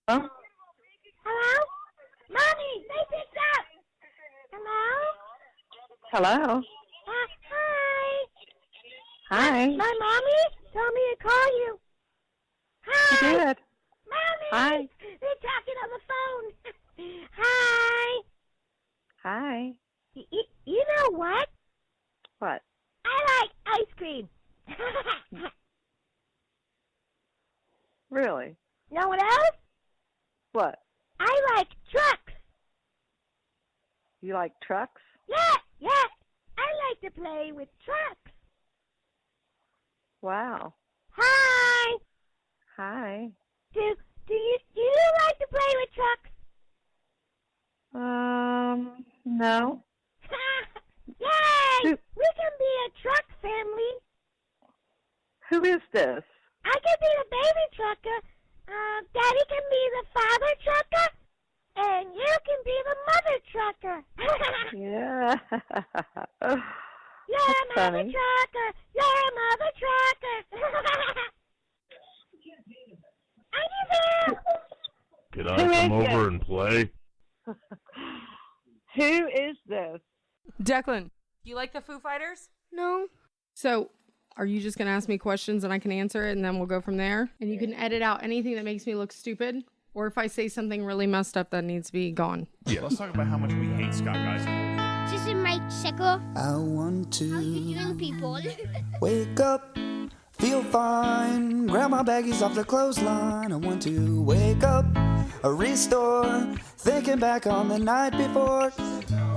Huh? Hello? Mommy, they picked up. Hello? Hello? Hi. Hi. My mommy told me to call you. Hi. You did. Mommy. Hi. They're talking on the phone. Hi. Hi. You know what? What? I like ice cream. Really? Know what else? What? I like trucks. You like trucks? Yeah. I like to play with trucks. Wow. Hi. Hi. Do you like to play with trucks? No. Yay! We can be a truck family. Who is this? I can be the baby trucker. Daddy can be the father trucker. And you can be the mother trucker. Yeah. You're a mother funny. trucker. You're a mother trucker. Are you there? Could I come over and play? Who is this? Declan, do you like the Foo Fighters? No. So, are you just going to ask me questions and I can answer it and then we'll go from there? And you can edit out anything that makes me look stupid? Or if I say something really messed up that needs to be gone? Yeah, let's talk about how much we hate Scott, guys. This is my sickle. I want to Young people. wake up, feel fine, grab my baggies off the clothesline. I want to wake up, restore, thinking back on the night before.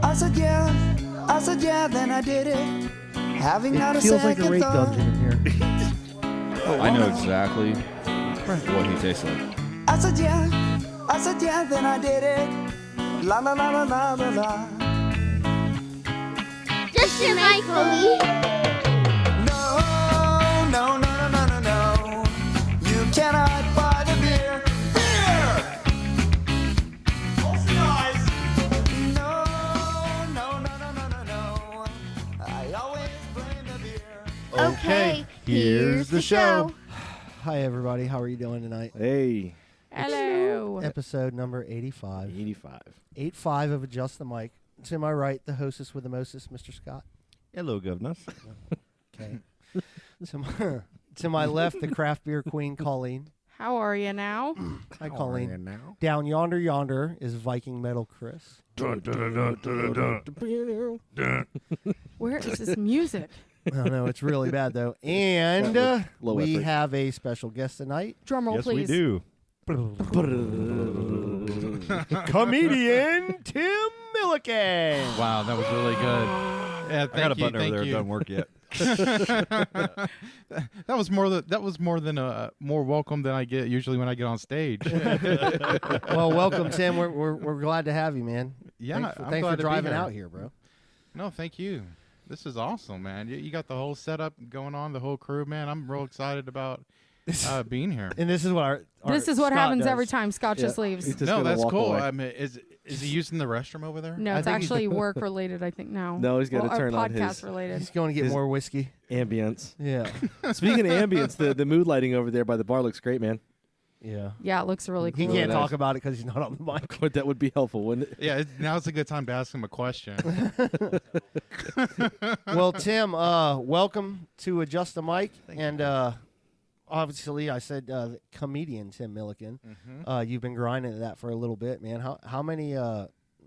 I said yeah, then I did it. Having not a feels like second a rape thought. dungeon in here. I know exactly what he tastes like. I said yeah, then I did it. La la la la la la la. This is my Colleen. No. You cannot buy the beer. Close your eyes. No. I always blame the beer. Okay, here's the show. Hi, everybody. How are you doing tonight? Hey, Hello. Episode number 85. 85. 85 of Adjust the Mic. To my right, the hostess with the mostest, Mr. Scott. Hello, governor. Okay. To my left, the craft beer queen, Colleen. How are you now? Hi, Colleen. Now? Down yonder is Viking Metal Chris. Dun, dun, dun, dun, dun, dun, dun. Where is this music? I don't know. It's really bad, though. And That was low we effort. have a special guest tonight. Drum roll, Yes, please. we do. Comedian Tim Millican. Wow, that was really good. Yeah, I got a thank you. button over Thank there. It you. doesn't work yet. That was more than more welcome than I get usually when I get on stage. Well, welcome, Tim. We're glad to have you, man. Yeah, Thanks for glad to be driving here. out here, bro. No, thank you. This is awesome, man. You got the whole setup going on, the whole crew, man. I'm real excited about being here. And this is what our This is what Scott happens does. every time Scott just He's leaves. just No, gonna that's walk cool. away. I mean, is he using the restroom over there? No, I it's think he's- actually work related, I think, now. No, he's gotta Well, turn or on podcast his- related. He's going to get His- more whiskey. Ambience. Yeah, Speaking of ambience, the mood lighting over there by the bar looks great, man. yeah. Yeah, it looks really He cool. can't nice. talk about it because he's not on the mic. But that would be helpful, wouldn't it? Yeah, now's a good time to ask him a question. Well, Tim, welcome to Adjust the Mic, and obviously, I said comedian Tim Millican. Mhm. You've been grinding at that for a little bit, man. How many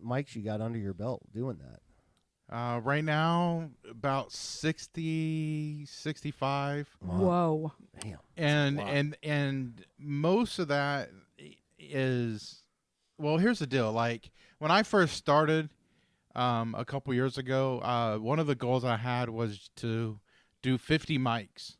mics you got under your belt doing that? Right now, about 60, 65. Whoa. Damn. And most of that is, well, here's the deal. Like when I first started a couple years ago, one of the goals I had was to do 50 mics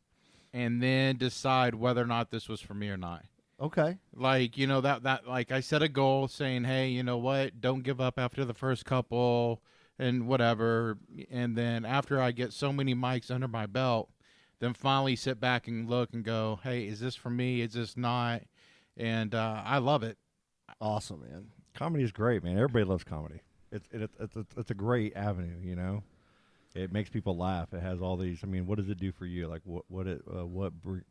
and then decide whether or not this was for me or not. Okay. Like, you know, that like I set a goal saying, hey, you know what, don't give up after the first couple and whatever. And then after I get so many mics under my belt, then finally sit back and look and go, hey, is this for me? Is this not? And I love it. Awesome, man. Comedy is great, man. Everybody loves comedy. It's a great avenue, you know. It makes people laugh. It has all these. I mean, what does it do for you? Like, what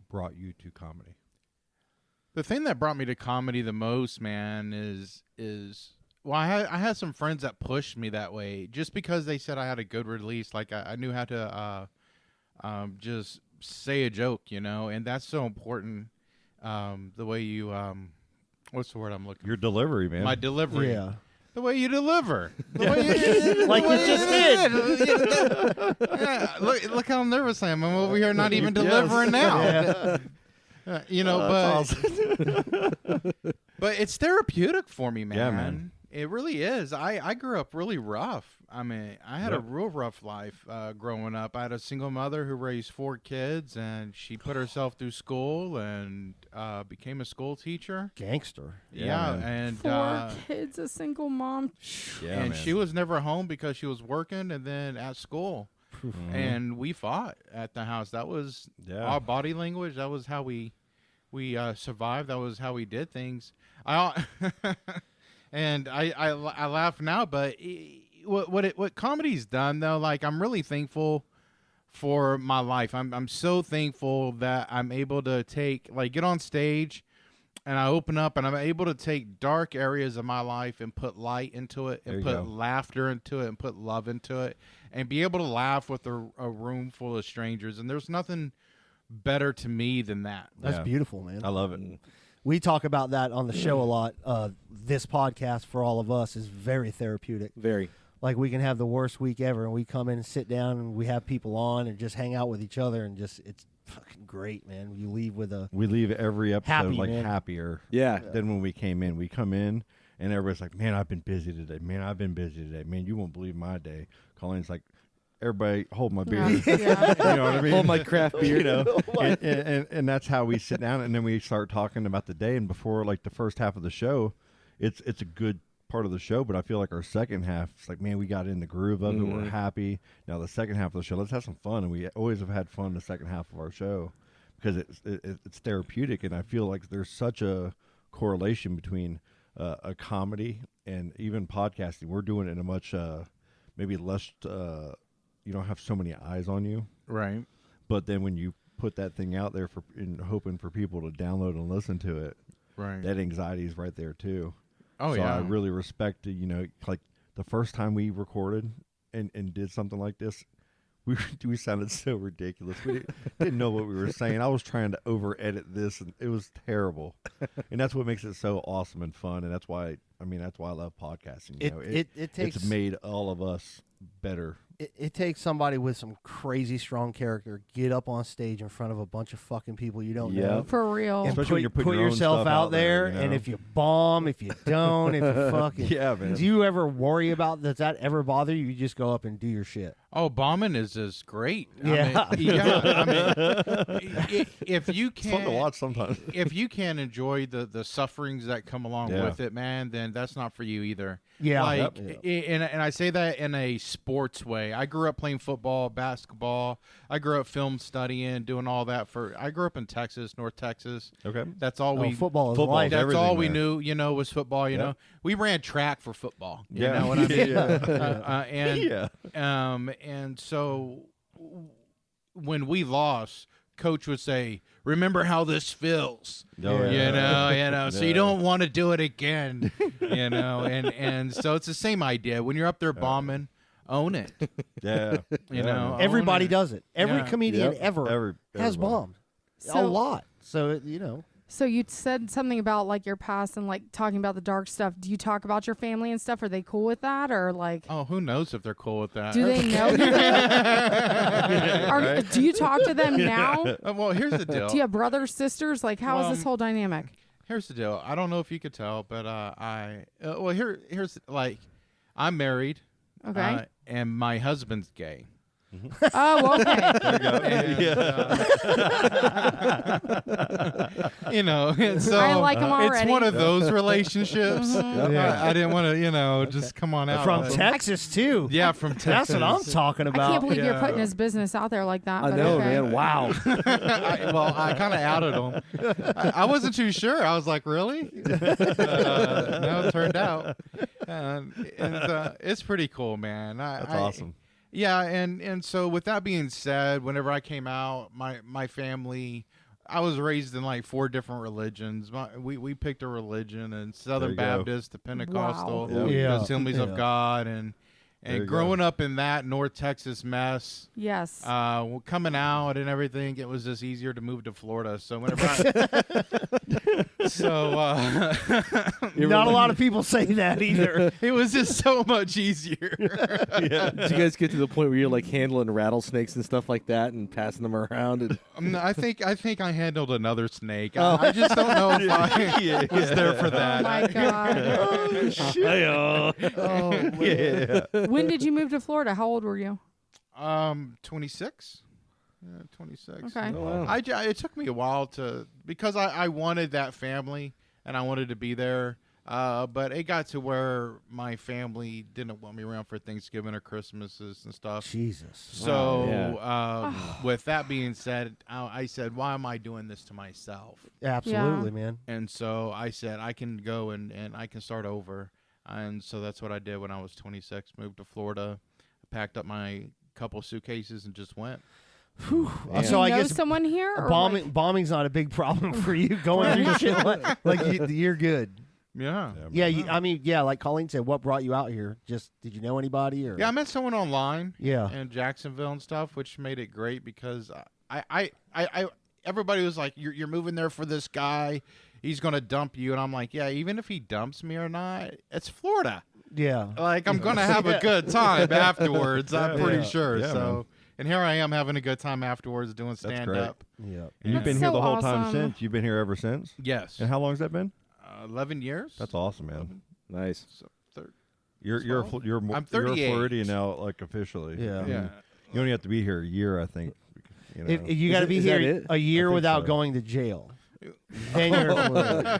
brought you to comedy? The thing that brought me to comedy the most, man, is well, I had some friends that pushed me that way just because they said I had a good release. Like I knew how to just say a joke, you know, and that's so important. The way you what's the word I'm looking for? Your delivery, man. My delivery. Yeah. The way you deliver. The way you, Like you just did. Yeah, look how nervous I am. I'm over here not even delivering now. Yeah. You know, but it's therapeutic for me, man. Yeah, man. It really is. I grew up really rough. I mean, I had a real rough life growing up. I had a single mother who raised 4 kids, and she put herself through school and became a school teacher. Gangster. Yeah, and 4 kids, a single mom. Yeah, and man. she was never home because she was working and then at school. And we fought at the house. That was our body language. That was how we survived. That was how we did things. And I laugh now, but what comedy's done though, like I'm really thankful for my life. I'm so thankful that I'm able to get on stage and I open up and I'm able to take dark areas of my life and put light into it and put laughter into it and put love into it and be able to laugh with a room full of strangers. And there's nothing better to me than that. That's beautiful, man. I love it. We talk about that on the show a lot. This podcast for all of us is very therapeutic. Very. Like we can have the worst week ever, and we come in and sit down, and we have people on, and just hang out with each other, and just it's fucking great, man. You leave with we leave every episode happy, man. happier. Yeah. Than when we came in. We come in, and everybody's like, "Man, I've been busy today. Man, I've been busy today. Man, you won't believe my day." Colleen's like, "Everybody, hold my beer." Yeah. You know what I mean? Hold my craft beer. You know, and that's how we sit down, and then we start talking about the day. And before, like the first half of the show, it's a good part of the show. But I feel like our second half, it's like, man, we got in the groove of it. We're happy. Now the second half of the show, let's have some fun, and we always have had fun the second half of our show because it's therapeutic, and I feel like there's such a correlation between a comedy and even podcasting. We're doing it in a much maybe less. You don't have so many eyes on you. Right. But then when you put that thing out there hoping for people to download and listen to it, Right. that anxiety is right there too. Oh, so yeah. I really respect, like the first time we recorded and did something like this, we sounded so ridiculous. We didn't know what we were saying. I was trying to over edit this, and it was terrible. And that's what makes it so awesome and fun. And that's why I love podcasting. It's made all of us better. It takes somebody with some crazy strong character get up on stage in front of a bunch of fucking people you don't know. For real. And Especially when you're putting put your own yourself stuff out out there, there, and if you bomb, if you don't, if you fucking Yeah, man. Do you ever worry about does that ever bother you? You just go up and do your shit. Oh, bombing is great. Yeah. I mean, if you It's fun to can watch sometimes. if you can't enjoy the sufferings that come along Yeah. with it, man, then that's not for you either. Yeah. Like, Yep. and I say that in a sports way. I grew up playing football, basketball. I grew up film studying, doing all that. I grew up in Texas, North Texas. Okay. That's all we. Football is Football life. is That's all we everything knew. Was football. You Yep. know, we ran track for football. You Yeah. know what I mean? Yeah. And so when we lost, coach would say, "Remember how this feels." Oh, You know, so you Yeah. don't want to do it again, and so it's the same idea. When you're up there bombing, own it. Yeah. You know, Everybody own it. does it. Every Yeah. comedian Yep. ever has everybody. bombed. A So- lot. So, So you said something about like your past and like talking about the dark stuff. Do you talk about your family and stuff? Are they cool with that, or like? Oh, who knows if they're cool with that? Do they know? Do you talk to them now? Well, here's the deal. Do you have brothers, sisters? Like, how is this whole dynamic? Here's the deal. I don't know if you could tell, but here's like, I'm married. Okay. And my husband's gay. Oh, okay. And so I like 'em already. it's one of those relationships. Yeah. I didn't want to, just come on out. from Texas, too. Yeah, from Texas. That's what I'm talking I about. can't believe you're Yeah. putting his business out there like that. I but know, okay. man. Wow. I kind of outed him. I wasn't too sure. I was like, really? No, it turned out. And it's pretty cool, man. That's awesome. Yeah, and so with that being said, whenever I came out, my family I was raised in like 4 different religions. We picked a religion, and Southern Baptist to Pentecostal, Wow. to Assemblies of God, and growing up in that North Texas mess. Yes. Coming out and everything, it was just easier to move to Florida. So whenever not a lot of people say that either. It was just so much easier. Did you guys get to the point where you're like handling rattlesnakes and stuff like that and passing them around? And I think I handled another snake. I just don't know if I was there for that. Oh my God. Oh, shit. Yeah. When did you move to Florida? How old were you? 26. Yeah, 26. Okay. Oh, wow. It took me a while because I wanted that family and I wanted to be there. But it got to where my family didn't want me around for Thanksgiving or Christmases and stuff. Jesus. So with that being said, I said, why am I doing this to myself? Absolutely, man. And so I said, I can go and I can start over. And so that's what I did when I was 26. Moved to Florida, packed up my couple suitcases, and just went. So I guess someone here? Or bombing's not a big problem for you going through shit like you're good. Yeah. Yeah, like Colleen said, what brought you out here? Just did you know anybody or? Yeah, I met someone online. Yeah. In Jacksonville and stuff, which made it great because I everybody was like, you're moving there for this guy. He's gonna dump you, and I'm like, yeah. Even if he dumps me or not, it's Florida. Yeah. Like I'm gonna have a good time afterwards. I'm pretty sure. Yeah, so. Man. And here I am having a good time afterwards doing stand-up. Yeah. And you've been here the whole time since? You've been here ever since? Yes. And how long has that been? 11 years. That's awesome, man. Nice. So, you're I'm 38. You're a Floridian now, like officially. Yeah. I mean, you only have to be here a year, I think. You know. You got to be here a year without going to jail. Then you're Floridian.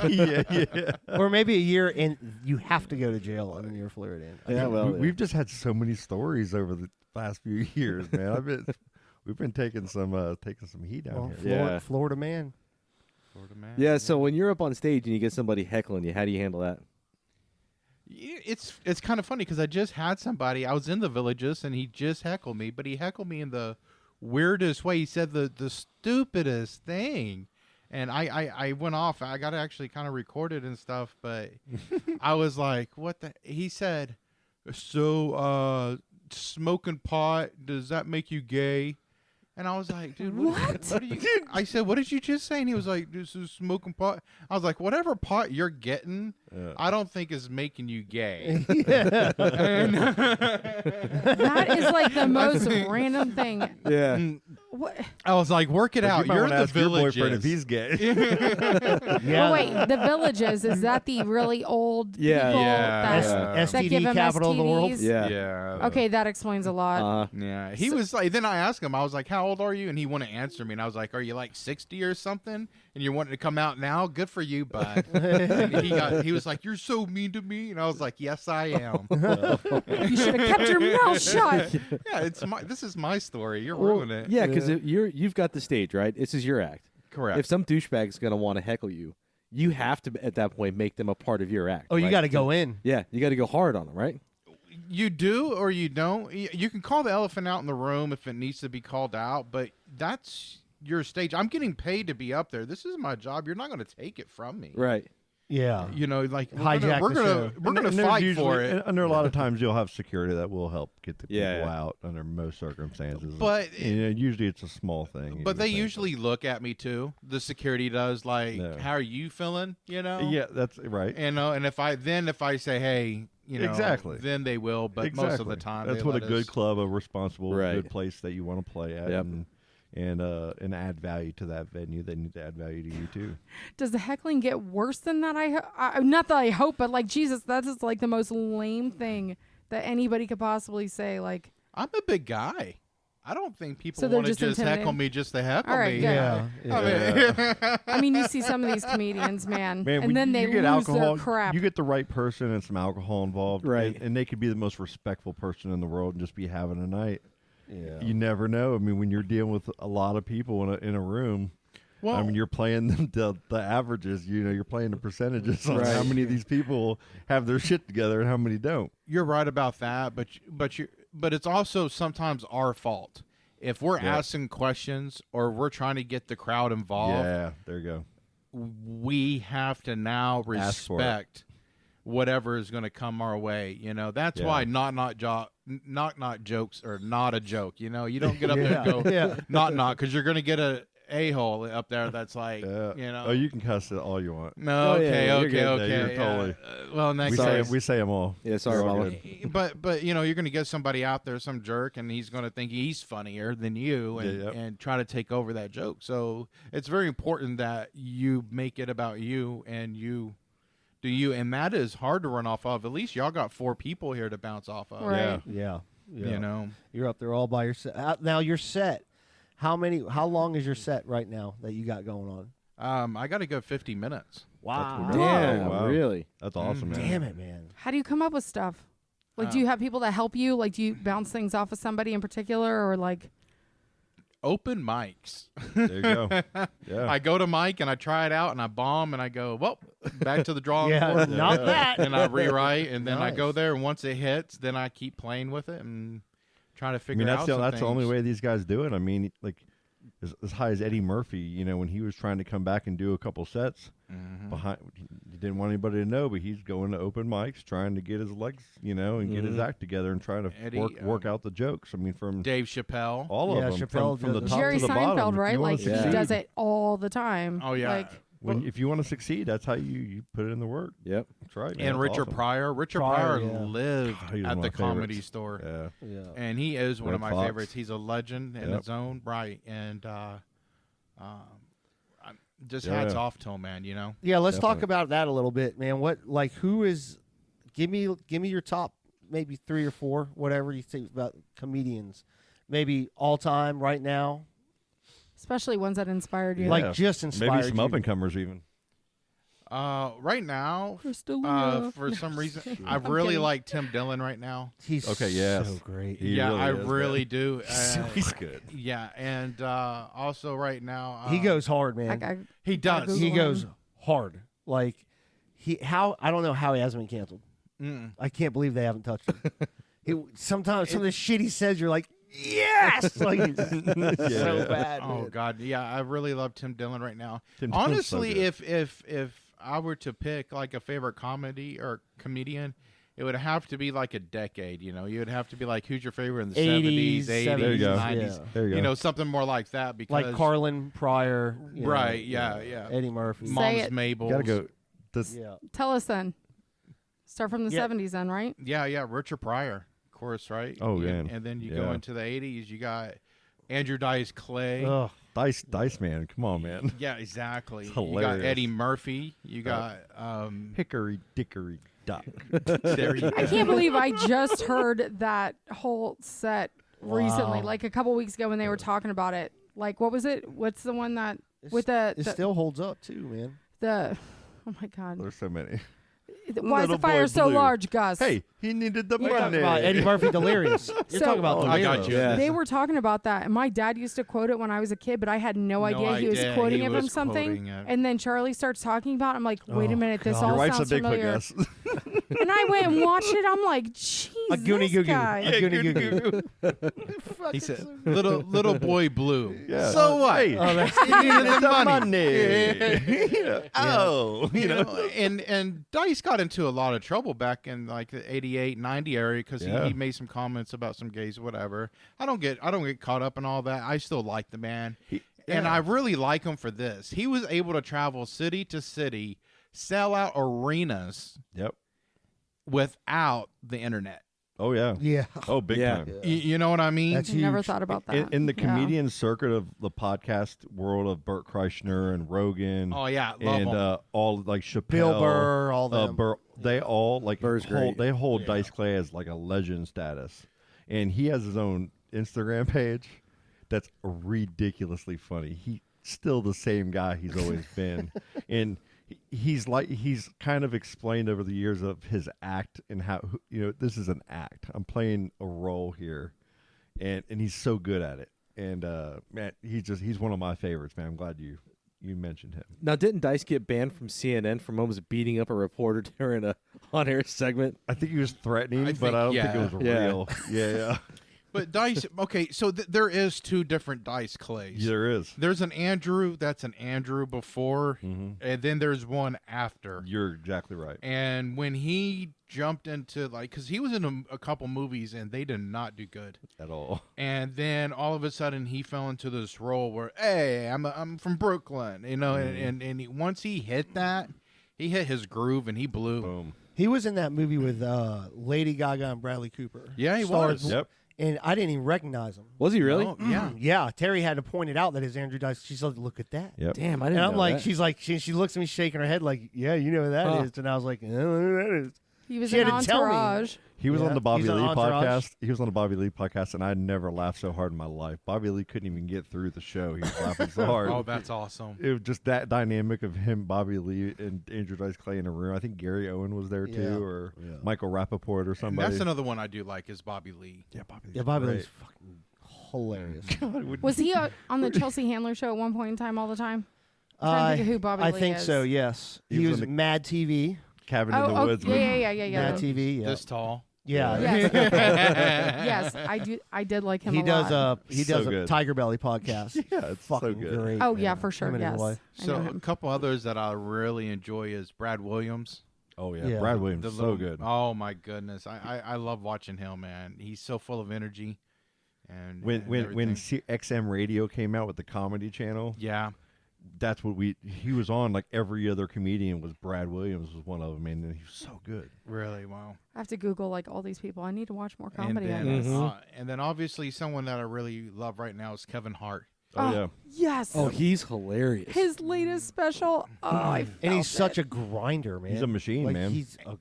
yeah. Or maybe a year and you have to go to jail and then you're Floridian. Yeah, we've just had so many stories over the last few years, man. We've been taking some heat down here. Florida man. Florida man. Yeah, so when you're up on stage and you get somebody heckling you, how do you handle that? It's kind of funny because I just had somebody. I was in the Villages and he just heckled me, but he heckled me in the weirdest way. He said the stupidest thing. And I went off. I got it actually kind of recorded and stuff, but I was like, what the? He said, so smoking pot, does that make you gay? And I was like, dude, what do you? I said, what did you just say? And he was like, this is smoking pot. I was like, whatever pot you're getting, I don't think is making you gay. That is like the most random thing. Yeah. What? I was like, work it out. You're the Villages. Your boyfriend if he's gay. Oh, wait, the Villages, is that the really old people that give STD them capital of the world? STDs? Yeah. Okay, that explains a lot. Yeah. He was like, then I asked him, I was like, how old are you? And he wouldn't answer me. And I was like, are you like 60 or something? And you're wanting to come out now? Good for you, bud. And he was like, you're so mean to me. And I was like, yes, I am. You should have kept your mouth shut. Yeah, this is my story. You're ruining it. Yeah, because you've got the stage, right? This is your act. Correct. If some douchebag's going to want to heckle you, you have to, at that point, make them a part of your act. Oh, you right? got to go in. Yeah, you got to go hard on them, right? You do or you don't. You can call the elephant out in the room if it needs to be called out, but that's your stage. I'm getting paid to be up there. This is my job. You're not going to take it from me. Right. Yeah. You know, like Hijack we're the gonna show. we're gonna fight for it. And there are a lot of times you'll have security that will help get the people out under most circumstances. But usually it's a small thing. But they usually look at me too. The security does, like, how are you feeling? You know? Yeah, that's right. And if I say, hey, you know, exactly, then they will. But most of the time, that's what a good club, a responsible, good place that you want to play at, Yep. and add value to that venue. They need to add value to you too. Does the heckling get worse than that? Not that I hope, but like, Jesus, that is like the most lame thing that anybody could possibly say. Like, I'm a big guy. I don't think people So they're want to just just heckle intimidated? me just to heckle All right, me. good. I mean, you see some of these comedians, man, Man, and when then you they get lose alcohol, their crap. you get the right person and some alcohol involved, right? And they could be the most respectful person in the world and just be having a night. Yeah. You never know. I mean, when you're dealing with a lot of people in a room, Well, I mean, you're playing the averages. You know, you're playing the percentages on how many of these people have their shit together and how many don't. You're right about that, but it's also sometimes our fault. if we're Yeah. asking questions or we're trying to get the crowd involved, Yeah, there you go. we have to now Ask for it. respect whatever is going to come our way. You know, that's Yeah. why knock jokes are not a joke. You know, you don't get up there and go Yeah. knock because you're going to get a hole up there that's like, Yeah. you know. Oh, you can cuss it all you want. No, Oh, yeah, okay, you're okay, good. Yeah, okay. you're totally- Well, in that We case, say them all. Yeah, sorry, We're all Mama. good. but you know, you're going to get somebody out there, some jerk, and he's going to think he's funnier than you, and, Yeah, yep. and try to take over that joke. So it's very important that you make it about you and you do you, and that is hard to run off of. At least y'all got 4 people here to bounce off of. Right. Yeah. You know, You're up there all by yourself. Now your set. How long is your set right now that you got going on? I got to go 50 minutes. Wow. Damn, Wow. really? That's awesome, man. Damn it, man. How do you come up with stuff? Like, do you have people that help you? Like, do you bounce things off of somebody in particular, or like? Open mics. There you go. Yeah. I go to Mike and I try it out and I bomb and I go, well, back to the drawing Yeah, board. not that. And I rewrite and then I go Nice. there and once it hits, then I keep playing with it and trying to I figure mean, out that's the only things. way these guys do it. I mean, like as high as Eddie Murphy, you know, when he was trying to come back and do a couple sets behind, he didn't want anybody to know, but he's going to open mics, trying to get his legs, you know, and get his act together and trying to Eddie, work out the jokes. I mean, from Dave Chappelle. all Yeah, of them, Chappelle from the does top Jerry to the bottom. Seinfeld, If right? you wanna Like he succeed- does it all the time. Oh, yeah. Like, if you want to succeed, that's how you put it in the work. Yep. That's right. man. And That's Richard awesome. Pryor. Richard Pryor, Pryor yeah. lived He's one at of the my Comedy favorites. Store. Yeah. Yeah. And he is one of Red my Fox. favorites. He's a legend in Yep. his own right. And just Yeah. hats off to him, man, you know? Yeah, let's talk Definitely. about that a little bit, man. Who is give me your top maybe 3 or 4, whatever you think about comedians. Maybe all time right now. especially ones that inspired you. Like, just inspired Maybe some you. up and comers even. Right now, Crystalia. for some reason, I I'm really kidding. like Tim Dillon right now. He's Okay, yes. so great. He yeah, really I is, really man. do. He's good. Yeah, and also right now, He goes hard, man. Like, He does. He Google goes him. hard. Like I don't know how he hasn't been canceled. Mm. I can't believe they haven't touched him. Sometimes some of the shit he says, you're like, yes, like it's so bad. Oh man. God, yeah, I really love Tim Dillon right now. Tim Dillon's so Honestly, good. if I were to pick like a favorite comedy or comedian, it would have to be like a decade. You know, you would have to be like, who's your favorite in the 80s, 70s, 80s, There you go. 90s? Yeah. There you go. You know, something more like that. Because Like Carlin, Pryor, you know, Right, yeah, yeah. Eddie Murphy. Say Mom's it. Mabel. Gotta go. This, Yeah, Tell us then. Start from the Yeah. 70s then, right? Yeah, Richard Pryor, of course, right? Oh, and, yeah. and then you go Yeah. into the 80s. You got Andrew Dice Clay. Ugh. Dice man, come on, man. Yeah, exactly. It's You got hilarious. Eddie Murphy. You got Hickory dickory dock. there you I go. can't believe I just heard that whole set recently, Wow. like a couple weeks ago when they were talking about it. Like, what was it? What's the one that with the It still holds up too, man. the oh my god, There's so many. why is the Little fire boy so blue. large, Gus? Hey, he needed the You're talking money. about Eddie Murphy Delirious. You're So- talking about Oh, I Delirious. got you. Yeah. They were talking about that, and my dad used to quote it when I was a kid, but I had no idea he was idea quoting he it from was something. quoting it. And then Charlie starts talking about it. I'm like, wait a Oh, minute, this God. all Your wife's a sounds Bigfoot familiar. guess. And I went and watched it. I'm like, jeez, A Goonie this Goo Goo. guy. A Goonie Goo Goo. He said, "Little boy blue." Yeah. So what? Hey, Oh, that's he needed the money. money. Oh, You know, and Dice got into a lot of trouble back in like the 88, 90 area because Yeah. he made some comments about some gays, whatever. I don't get caught up in all that. I still like the man, and I really like him for this. He was able to travel city to city, sell out arenas Yep. without the internet. Oh yeah. Yeah. Oh, big Yeah. time. You know what I mean? That's I never huge. thought about that. In the Yeah. comedian circuit of the podcast world of Burt Kreischer and Rogan, Oh yeah, love and him. all like Chappelle, Bill Burr, all them. Burr, they all like Burr's great. they hold Dice Clay as like a legend status, and he has his own Instagram page that's ridiculously funny. He's still the same guy he's always been, and he's kind of explained over the years of his act and how, you know, this is an act. I'm playing a role here, and he's so good at it. And man, he's one of my favorites, man. I'm glad you mentioned him. Now, didn't Dice get banned from CNN for almost beating up a reporter during a on-air segment? I think he was threatening, I but think- I don't think yeah. it was Yeah. real. Yeah. But Dice, okay, so there is two different Dice Clays. There is. There's an Andrew that's an Andrew before, Mhm. and then there's one after. You're exactly right. And when he jumped into because he was in a couple movies and they did not do good At all. and then all of a sudden he fell into this role where, hey, I'm from Brooklyn, and once he hit that, he hit his groove and he blew. Boom. He was in that movie with Lady Gaga and Bradley Cooper. Yeah, he Starred- was. Yep. And I didn't even recognize him. Was he really? Oh, yeah. Yeah, Terry had to point it out that his Andrew Dice. She's like, look at that. Yep. Damn, I And didn't I'm know like, that. she's like, she looks at me shaking her head like, yeah, you know who that is. Huh. And I was like, I don't know who that is. He was She in had to tell me. Entourage. He was Yeah, on the Bobby he's Lee on Entourage. podcast. He was on the Bobby Lee podcast, and I never laughed so hard in my life. Bobby Lee couldn't even get through the show. He was laughing so hard. Oh, that's awesome. It was just that dynamic of him, Bobby Lee, and Andrew Dice Clay in a room. I think Gary Owen was there too, Yeah. or Yeah. Michael Rappaport or And somebody. that's another one I do like is Bobby Lee. Yeah, Bobby Lee's Yeah, Bobby great. Lee's fucking hilarious. Was he on the Chelsea Handler show at one point in time all the time? I'm trying to think of who Bobby I Lee think is. so, yes. He He was was in Mad TV. Cabin in the Oh, Woods. yeah. Mad TV, yeah. This tall. Yeah. Yes. Yes, I did like him He a does lot. he So does a good. Tiger Belly podcast. Yeah, it's so fucking good. great. Oh, yeah, man. for sure, Him and his yes. wife. I So know a him. couple others that I really enjoy is Brad Williams. Oh yeah, Yeah. Brad Williams, The so little- good. Oh my goodness, I love watching him, man. He's so full of energy. And When everything. XM Radio came out with the comedy channel, yeah, that's what he was on. Like every other comedian was Brad Williams was one of them, and he was so good. really wow. I have to Google like all these people. I need to watch more And comedy. I then, guess. and then obviously someone that I really love right now is Kevin Hart. Oh, yeah, Yes. Oh, he's hilarious. His latest special. Oh, I And he's felt such a grinder, man. He's a machine, like, man. He's a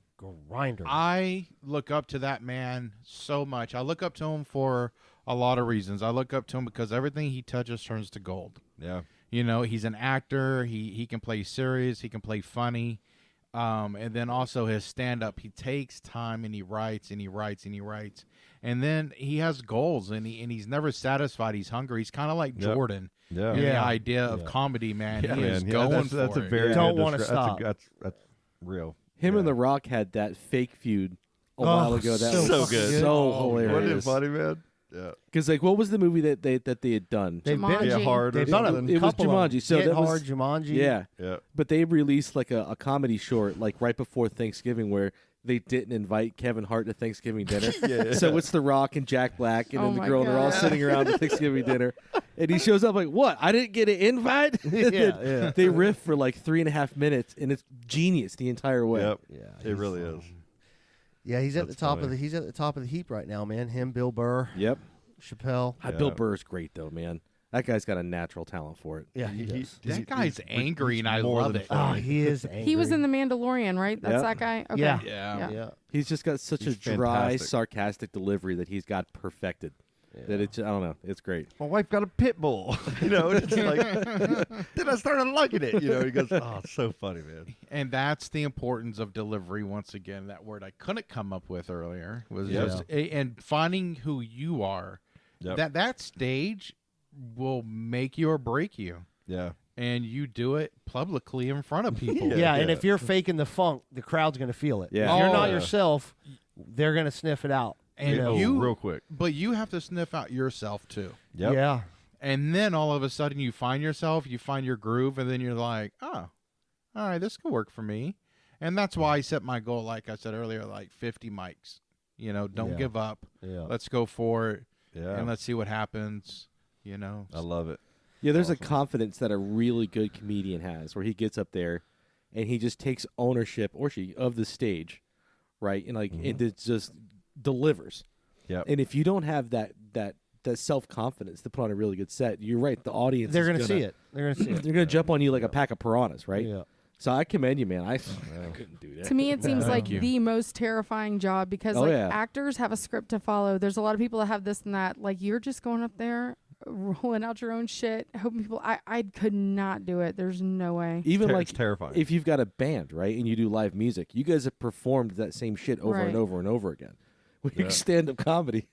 grinder. I look up to that man so much. I look up to him for a lot of reasons. I look up to him because everything he touches turns to gold. yeah. You know, he's an actor. He can play serious. He can play funny. And then also his stand-up. He takes time and he writes and he writes and he writes. And then he has goals and he's never satisfied. He's hungry. He's kind of like Yep. Jordan. Yeah. In the Yeah. idea of Yeah. comedy, man. Yeah, he is man. going that's for a it. very Don't good wanna descri- stop. That's real. Him and Yeah. The Rock had that fake feud a Oh, while ago. That so was So good. so Wasn't it hilarious. funny, man? Yeah. Because like, what was the movie that they had done? They've Jumanji. been Yeah, hard. They've or done something. It was couple of Jumanji, so Get that was- Hard, Jumanji. Yeah, Yeah. but they released like a comedy short like right before Thanksgiving where they didn't invite Kevin Hart to Thanksgiving dinner. Yeah. So it's The Rock and Jack Black and Oh then the my girl and they're all God. sitting around the Thanksgiving dinner. And he shows up like, what? I didn't get an invite? And then yeah. They riff for like 3.5 minutes and it's genius the entire way. Yep. Yeah, It really is. Yeah, he's at the That's top funny. he's at the top of the heap right now, man. Him, Bill Burr, Yep. Chappelle. Bill Yeah. Burr's great though, man. That guy's got a natural talent for it. Yeah, he does. That guy's angry and I more love than it. funny. Oh, he is angry. He was in The Mandalorian, right? That's Yep. that guy? Okay. Yeah. Yeah. Yeah. He's just got such He's a dry, fantastic. sarcastic delivery that he's got perfected. That it's, I don't know, it's great. My wife got a pit bull. You know, and it's like, then I started liking it. You know, he goes, oh, it's so funny, man. And that's the importance of delivery. Once again, that word I couldn't come up with earlier was Yeah. just and finding who you are. Yep. That stage will make you or break you, Yeah. and you do it publicly in front of people. Yeah, and Yeah. if you're faking the funk, the crowd's going to feel it. Yeah. If you're Oh, not yeah. yourself, they're going to sniff it out. And Oh, you real quick. but you have to sniff out yourself too. Yep. Yeah. And then all of a sudden you find yourself, you find your groove, and then you're like, oh, all right, this could work for me. And that's why I set my goal, like I said earlier, like 50 mics. You know, don't Yeah. give up. Yeah. Let's go for it, Yeah. and let's see what happens. You know, I love it. Yeah, there's a confidence that a really good comedian has where he gets up there and he just takes ownership, or she, of the stage, right? And like, it just delivers. Yep. And if you don't have that self-confidence to put on a really good set, you're right, the audience They're is going to see it. They're going to see it. They're going to jump on you like a pack of piranhas, right? Yeah. So I commend you, man. I couldn't do that. To me, it seems like you. the most terrifying job because Oh, like yeah. actors have a script to follow. There's a lot of people that have this and that. Like you're just going up there, rolling out your own shit, hoping people. I could not do it. There's no way. Even It's like terrifying. if you've got a band, right, and you do live music, you guys have performed that same shit over Right. and over and over again. With Yeah. stand-up comedy.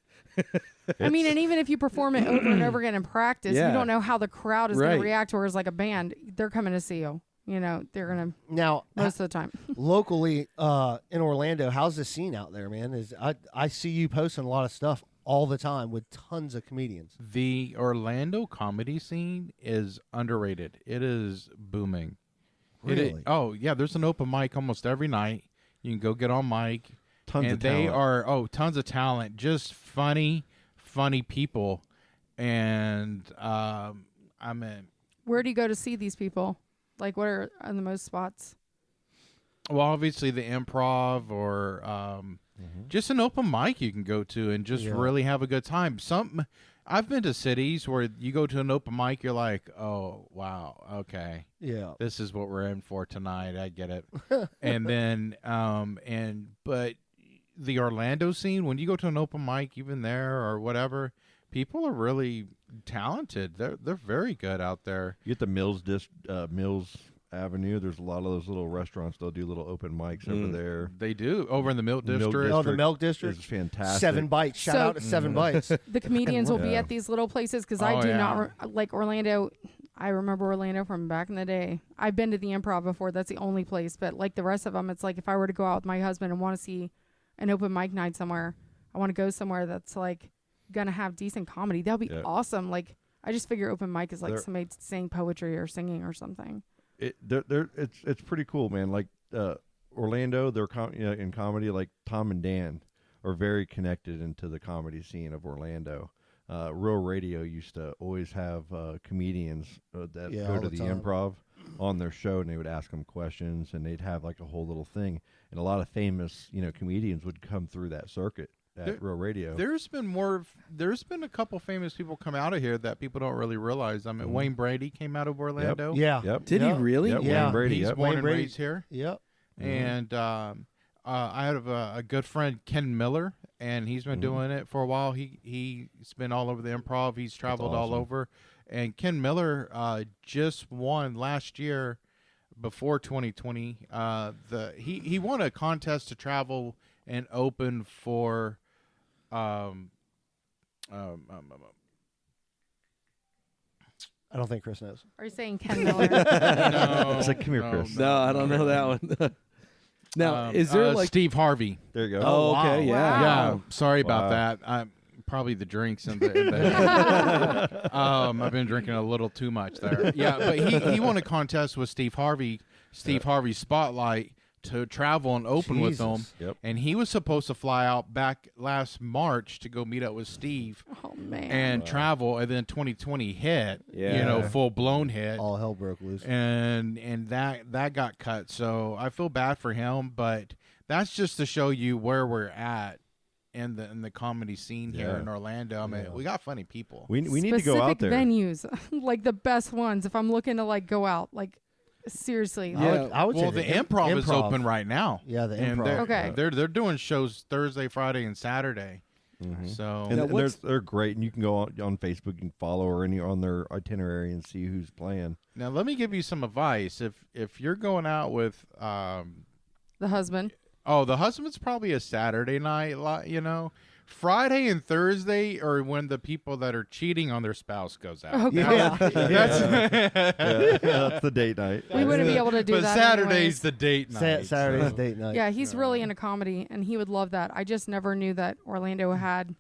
I mean, and even if you perform it over and over again in practice, Yeah. you don't know how the crowd is going Right. to react. Whereas like a band, they're coming to see you. You know, they're gonna Now, most of the time. locally in Orlando, how's the scene out there, man? I see you posting a lot of stuff all the time with tons of comedians. The Orlando comedy scene is underrated. It is booming. Really? Oh yeah, there's an open mic almost every night. You can go get on mic. Tons and of they talent. are tons of talent. Just funny people. And I mean, Where do you go to see these people? Like, what are the most spots? well, obviously the Improv or just an open mic you can go to and just really have a good time. I've been to cities where you go to an open mic, you're like, oh wow, okay, Yeah. this is what we're in for tonight. I get it. And then but the Orlando scene, when you go to an open mic, even there or whatever, people are really talented. They're very good out there. You get the Mills Avenue. There's a lot of those little restaurants. They'll do little open mics over there. They do over in the Milk Milk District. Oh, the Milk District is fantastic. 7 Bites. Shout So- out to 7 Bites. The comedians will be Yeah. at these little places because I Oh, do yeah. not like Orlando. I remember Orlando from back in the day. I've been to the Improv before. That's the only place. But like the rest of them, it's like if I were to go out with my husband and want to see an open mic night somewhere, I want to go somewhere that's like gonna have decent comedy. That'll be Yeah. awesome. Like I just figure open mic is like They're- somebody saying poetry or singing or something. It's pretty cool, man. Like Orlando, they're in comedy. Like Tom and Dan are very connected into the comedy scene of Orlando. Real Radio used to always have comedians that Yeah, go all to the the time. Improv on their show, and they would ask them questions, and they'd have like a whole little thing. And a lot of famous, comedians would come through that circuit at Real Radio. There's been a couple famous people come out of here that people don't really realize. I mean, Wayne Brady came out of Orlando. Yeah. Yep. Did he Yep. really? Yep. Yeah. Wayne Brady. He's Yep. born Wayne and Brady. raised here. Yep. And I have a good friend, Ken Miller, and he's been doing it for a while. He's been all over the Improv. He's traveled all awesome. over. And Ken Miller just won last year, before 2020. He won a contest to travel and open for. I don't think Chris knows. Are you saying Ken Miller? No, It's like, come here, Chris. No, I don't know that one. Now, is there like Steve Harvey? There you go. Oh, okay, wow. yeah. Yeah, sorry about Wow. that. I'm probably the drinks and the I've been drinking a little too much there. Yeah, but he won a contest with Steve Harvey, Harvey Spotlight, to travel and open with them. Jesus. Yep. And he was supposed to fly out back last March to go meet up with Steve Oh man. and travel, and then 2020 hit. Yeah. Full blown hit. All hell broke loose. And that got cut. So I feel bad for him, but that's just to show you where we're at in the comedy scene here Yeah. in Orlando. I mean, we got funny people. We need to go out there. venues, like the best ones. If I'm looking to like go out, like seriously. I would Well, say the improv is open right now. Yeah, the And Improv. Okay. They're doing shows Thursday, Friday, and Saturday. So And, Now, and what's- they're great, and you can go on Facebook and follow or on their itinerary and see who's playing. now let me give you some advice. If you're going out with The husband. the husband's probably a Saturday night, Friday and Thursday are when the people that are cheating on their spouse goes out. Okay. Yeah. That's the date night. We wouldn't be able to do But that. Saturday's anyways. the date night. Saturday's so- date night. Yeah, he's really into comedy, and he would love that. I just never knew that Orlando had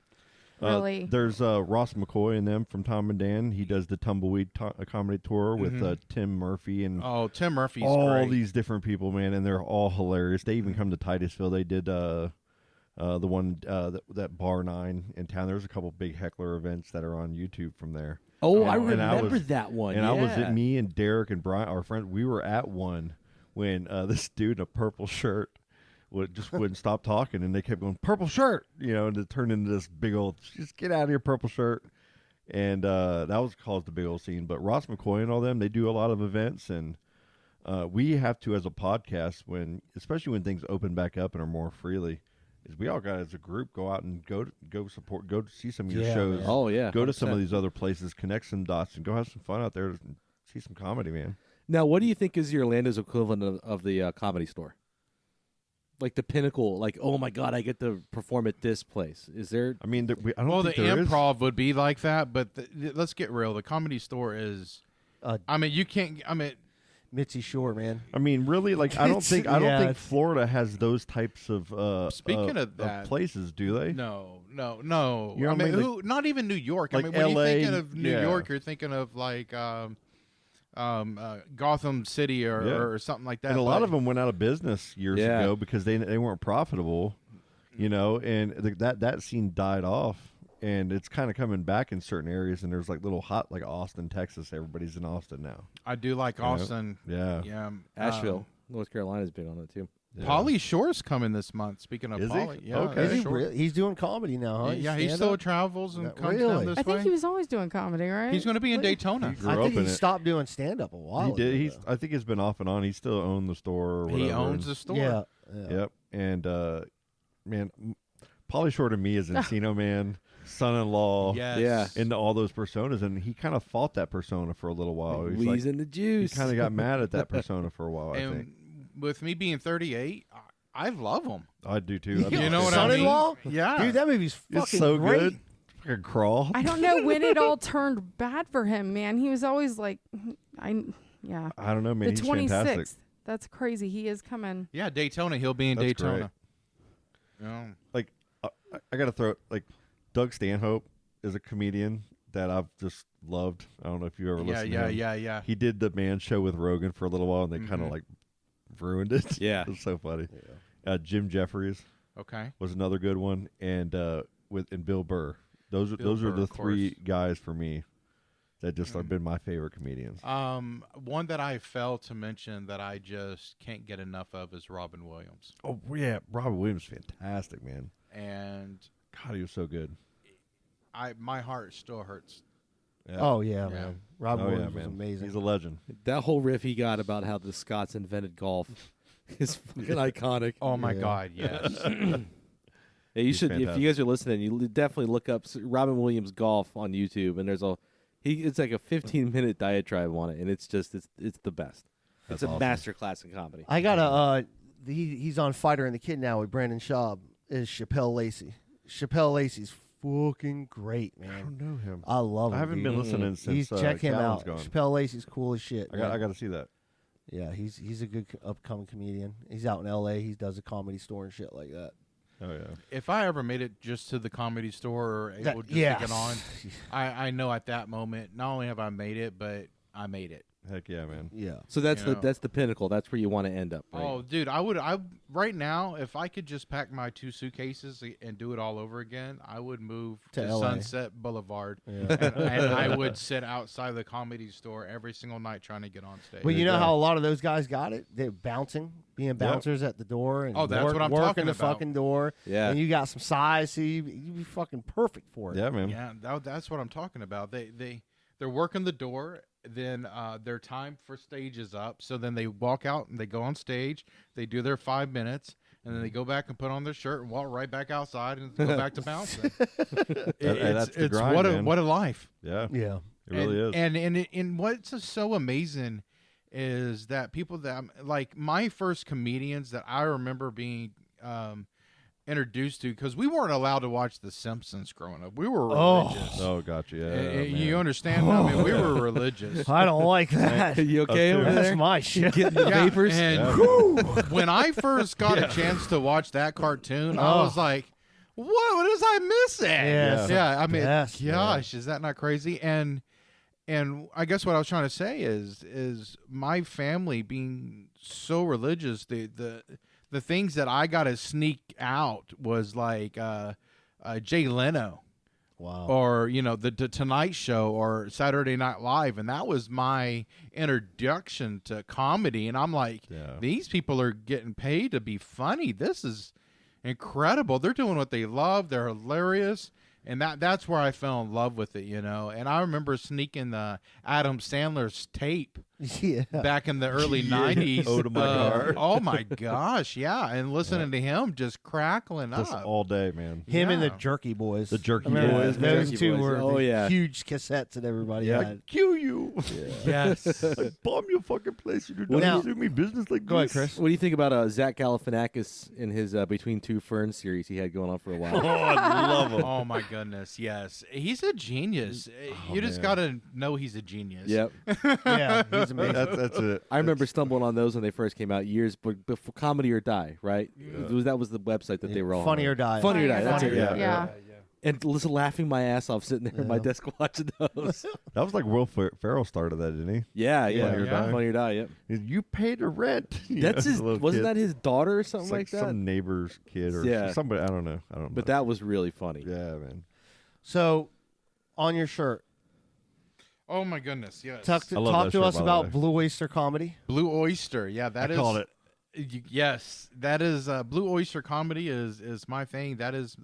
really. There's Ross McCoy and them from Tom and Dan. He does the Tumbleweed comedy tour with Tim Murphy and Oh, Tim Murphy's all great. these different people, man, and they're all hilarious. They even come to Titusville. They did the one that Bar 9 in town. There's a couple big heckler events that are on YouTube from there. Oh, I And I remember was- that one. And I was yeah. me and Derek and Brian, our friend. We were at one when this dude in a purple shirt wouldn't stop talking, and they kept going purple shirt, and it turned into this big old just get out of here purple shirt, and that was caused the big old scene. But Ross McCoy and all them, they do a lot of events, and we have to as a podcast especially when things open back up and are more freely. Is we all got as a group go out and go support, go to see some of your Yeah, shows. man. Oh, yeah. Go to some of 100%. these other places, connect some dots, and go have some fun out there and see some comedy, man. Now, what do you think is your Orlando's equivalent of the Comedy Store? Like the pinnacle, like, oh my God, I get to perform at this place. Is there? I mean, I don't Well, the think there is. improv would be like that, but let's get real. The Comedy Store is. Uh, I mean, you can't. I mean, Mitzi Shore, man. I mean, really, like I don't think Yeah. Florida has those types of Speaking of that, places, do they? No. You know I what I mean, mean? not even New York. like I mean, when LA, you're thinking of New yeah. York, you're thinking of like Gotham City or something like that. And a lot of them went out of business years Yeah. ago because they weren't profitable, you know, and that scene died off, and it's kind of coming back in certain areas. And there's like little hot, like Austin, Texas. Everybody's in Austin now. I do like You know? Austin. Yeah. Yeah. Asheville, North Carolina's big on it too. Yeah. Pauly Shore's coming this month. Speaking of Is he? Pauly, yeah, Okay. Is he Shore. really? He's doing comedy now, huh? Yeah, he still stand-up? travels and comes Really? down this I way. think he was always doing comedy, right? He's going to be in Daytona. He grew I up think in he it. stopped doing stand-up a while He did. ago. I think it's been off and on. He still owned the store. Or whatever. He owns the store. Yeah. Yep. And man, Pauly Shore to me is Encino Man, son-in-law, Yes. Yeah. into all those personas, and he kind of fought that persona for a little while. He's like, Wheezing the he juice. kind of got mad at that persona for a while. I think And with me being 38, I love him. I do too. You know what I mean? Son-in-law? Yeah. Dude, that movie's fucking It's so great. good. Fucking Crawl. I don't know when it all turned bad for him, man. He was always like, yeah. I don't know, man. The He's 26th. fantastic. That's crazy. He is coming. Yeah, Daytona. He'll be in That's Daytona. Yeah. Like I got to throw like Doug Stanhope is a comedian that I've just loved. I don't know if you ever listened to him. Yeah. He did the Man Show with Rogan for a little while, and they kind of like ruined it. Yeah. It was so funny. Jim Jeffries Okay. was another good one, and Bill Burr. Those are Burr, the of three course. guys for me that just have been my favorite comedians. One that I failed to mention that I just can't get enough of is Robin Williams. Oh yeah, Robin Williams, fantastic man. And God, he was so good. my heart still hurts. Yeah. Oh, yeah, Yeah. man. Robin Oh, yeah, Williams was man. amazing. He's a legend. That whole riff he got about how the Scots invented golf is fucking iconic. Oh my Yeah. God, yes. Yeah, you He's should. If fantastic. you guys are listening, you definitely look up Robin Williams golf on YouTube, and there's it's like a 15-minute diatribe on it, and it's the best. That's It's a awesome. master class in comedy. I got he's on Fighter and the Kid now with Brandon Schaub, is Chappelle Lacey. Chappelle Lacey's fucking great, I man. don't know him. I love him. I haven't dude. been listening He's since check him Calvin's out. gone. Chappelle Lacey's cool as shit. I man. got to see that. Yeah, he's a good upcoming comedian. He's out in L.A. He does a comedy store and shit like that. Oh yeah. If I ever made it just to the comedy store or able just yeah. to get on, I know at that moment not only have I made it, but I made it. Heck yeah, man. Yeah. So that's You know. that's the pinnacle. That's where you want to end up. Right? Oh, dude, I right now, if I could just pack my 2 suitcases and do it all over again, I would move To to LA. Sunset Boulevard, Yeah. and I would sit outside the comedy store every single night trying to get on stage. But you know Yeah. how a lot of those guys got it? They're being bouncers at the door and Oh, that's what I'm working talking the about. fucking door. Yeah. And you got some size, so you'd be fucking perfect for it. Yeah, man. Yeah, that's what I'm talking about. They're working the door. Then their time for stage is up. So then they walk out and they go on stage. They do their 5 minutes, and then they go back and put on their shirt and walk right back outside and go back to bouncing. That's the it's grind, man. what a life. Yeah. Yeah. It really is. And what's so amazing is that people that like my first comedians that I remember being introduced to, because we weren't allowed to watch The Simpsons growing up. We were religious. Oh, gotcha. Yeah. You man. understand? I mean, we were religious. I don't like that. you okay over That's there? my shit. Getting the Yeah, vapors. and when I first got a chance to watch that cartoon, I was like, "What was I missing?" Yeah, it's yeah. I mean, best, gosh, is that not crazy? And I guess what I was trying to say is my family being so religious, the things that I got to sneak out was like Jay Leno. Wow. Or, the Tonight Show or Saturday Night Live. And that was my introduction to comedy. And I'm like, these people are getting paid to be funny. This is incredible. They're doing what they love. They're hilarious. And that's where I fell in love with it, And I remember sneaking the Adam Sandler's tape back in the early 90s. Oh, to my God. Oh, my gosh. Yeah. And listening to him just crackling Just up. all day, man. Him and the Yeah. Jerky Boys. The Jerky Remember Boys, Those Jerky two Boys. were Oh, the yeah. huge cassettes that everybody Yeah. had. Kill you. Yes. I bomb your fucking place. You do Well, not now- do me business like Go ahead, this. Chris. What do you think about Zach Galifianakis in his Between Two Ferns series he had going on for a Oh, while? I love him. Oh my goodness, yes. He's a genius. You just man. got to know he's a genius. Yep. Yeah, was amazing. That's it. I remember stumbling on those when they first came out years, but before Comedy or Die, right? That was the website that they were all Funny on. or Die. Funny or Die. That's it. Die. Yeah. And listen, laughing my ass off sitting there at my desk watching those. That was like Will Ferrell started that, didn't he? Yeah. Funny or Die. Yep. You paid the rent. That's his. Wasn't that his daughter or something like that? Some neighbor's kid or somebody. I don't know. But that was really funny. Yeah, man. So, on your shirt. Oh my goodness! Yes. Talk to us about Blue Oyster Comedy. Blue Oyster, yeah, that is. I called it. Yes, that is Blue Oyster Comedy is my thing. That is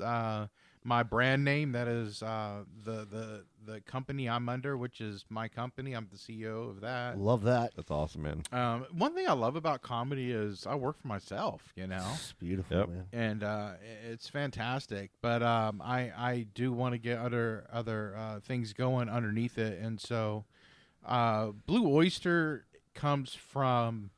my brand name. That is the company I'm under, which is my company. I'm the CEO of that. Love that. That's awesome, man. One thing I love about comedy is I work for myself. You know, it's beautiful, man, and it's fantastic. But I do want to get other things going underneath it, and so Blue Oyster comes from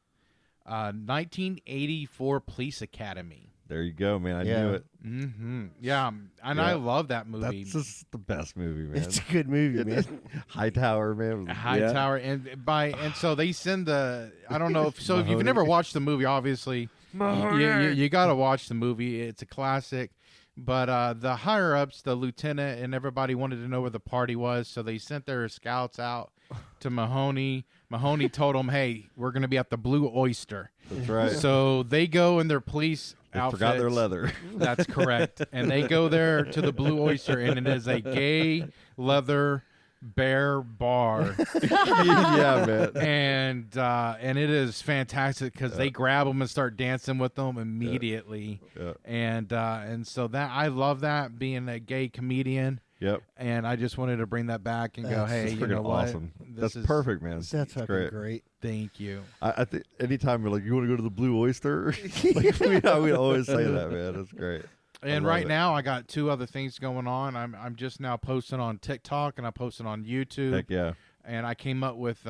1984 Police Academy. There you go, man. I knew it. Mm-hmm. Yeah, and I love that movie. That's just the best movie, man. It's a good movie, man. Hightower, man. Hightower, and so they send the. I don't know if so. If you've never watched the movie, obviously, you got to watch the movie. It's a classic. But the higher ups, the lieutenant, and everybody wanted to know where the party was, so they sent their scouts out to Mahoney. Mahoney told them, "Hey, we're going to be at the Blue Oyster." That's right. So they go in their police outfits. Forgot their leather. That's correct. And they go there to the Blue Oyster, and it is a gay leather bear bar. Yeah, man. And it is fantastic because they grab them and start dancing with them immediately. Yeah. And so that I love that, being a gay comedian. Yep. And I just wanted to bring that back and go, hey, you know what? Awesome. This That's perfect, man. That's fucking great. Thank you. I think anytime we're like, you want to go to the Blue Oyster? Like, we always say that, man. That's great. And right now, I got two other things going on. I'm just now posting on TikTok and I'm posting on YouTube. Heck yeah. And I came up with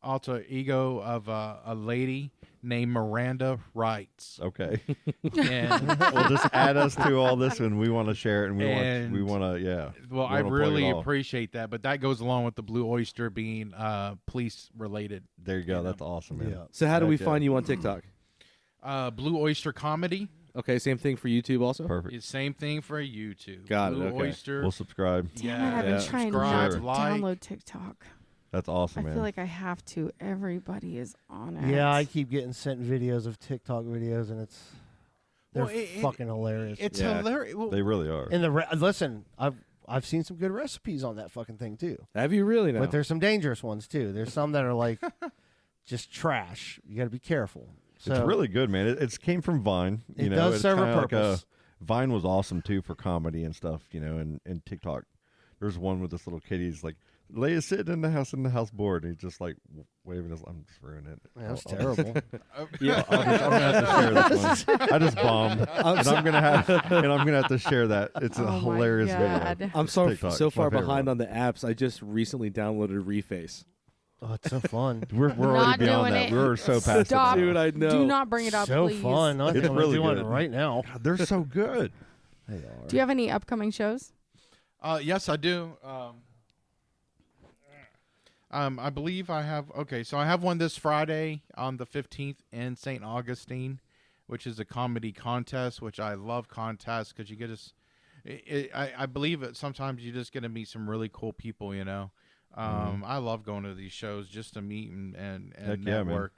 alter ego of a lady named Miranda Wrights. Okay. And well, just add us to all this, and we want to share it, and we want to, yeah. Well, I really appreciate that, but that goes along with the Blue Oyster being police related. There you go. That's awesome, man. Yeah. So how do we find you on TikTok? Blue Oyster Comedy. Okay, same thing for YouTube also? Perfect. It's same thing for YouTube. Got it, Blue okay. Oyster. We'll subscribe. Damn it, I've been trying not to Subscribe, download TikTok. That's awesome, I man. feel like I have to. Everybody is on it. Yeah, I keep getting sent videos of TikTok videos, and they're fucking hilarious. It's hilarious. Well, they really are. And listen, I've seen some good recipes on that fucking thing too. Have you really now? But there's some dangerous ones too. There's some that are like just trash. You got to be careful. So, it's really good, man. It came from Vine. It does serve a purpose. Vine was awesome too for comedy and stuff, and TikTok. There's one with this little kid. He's like, Leia's sitting in the house bored. And he's just like waving his. I'm just ruining it. Yeah, that's terrible. Yeah, I'm gonna have to share this one. I just bombed, I'm gonna have to share that. It's a hilarious video. I'm so TikTok, so far my favorite behind one. on the apps. I just recently downloaded Reface. Oh, it's so fun. We're already beyond that. it. We're so past Stop. it. Dude, I know. Do not bring it up, So please. fun. It's I'm really doing good. it right now. God, they're so good. They are. Do you have any upcoming shows? Yes, I do. I believe I have. Okay, so I have one this Friday on the 15th in St. Augustine, which is a comedy contest, which I love contests because you get us. I believe that sometimes you just get to meet some really cool people, I love going to these shows just to meet and network.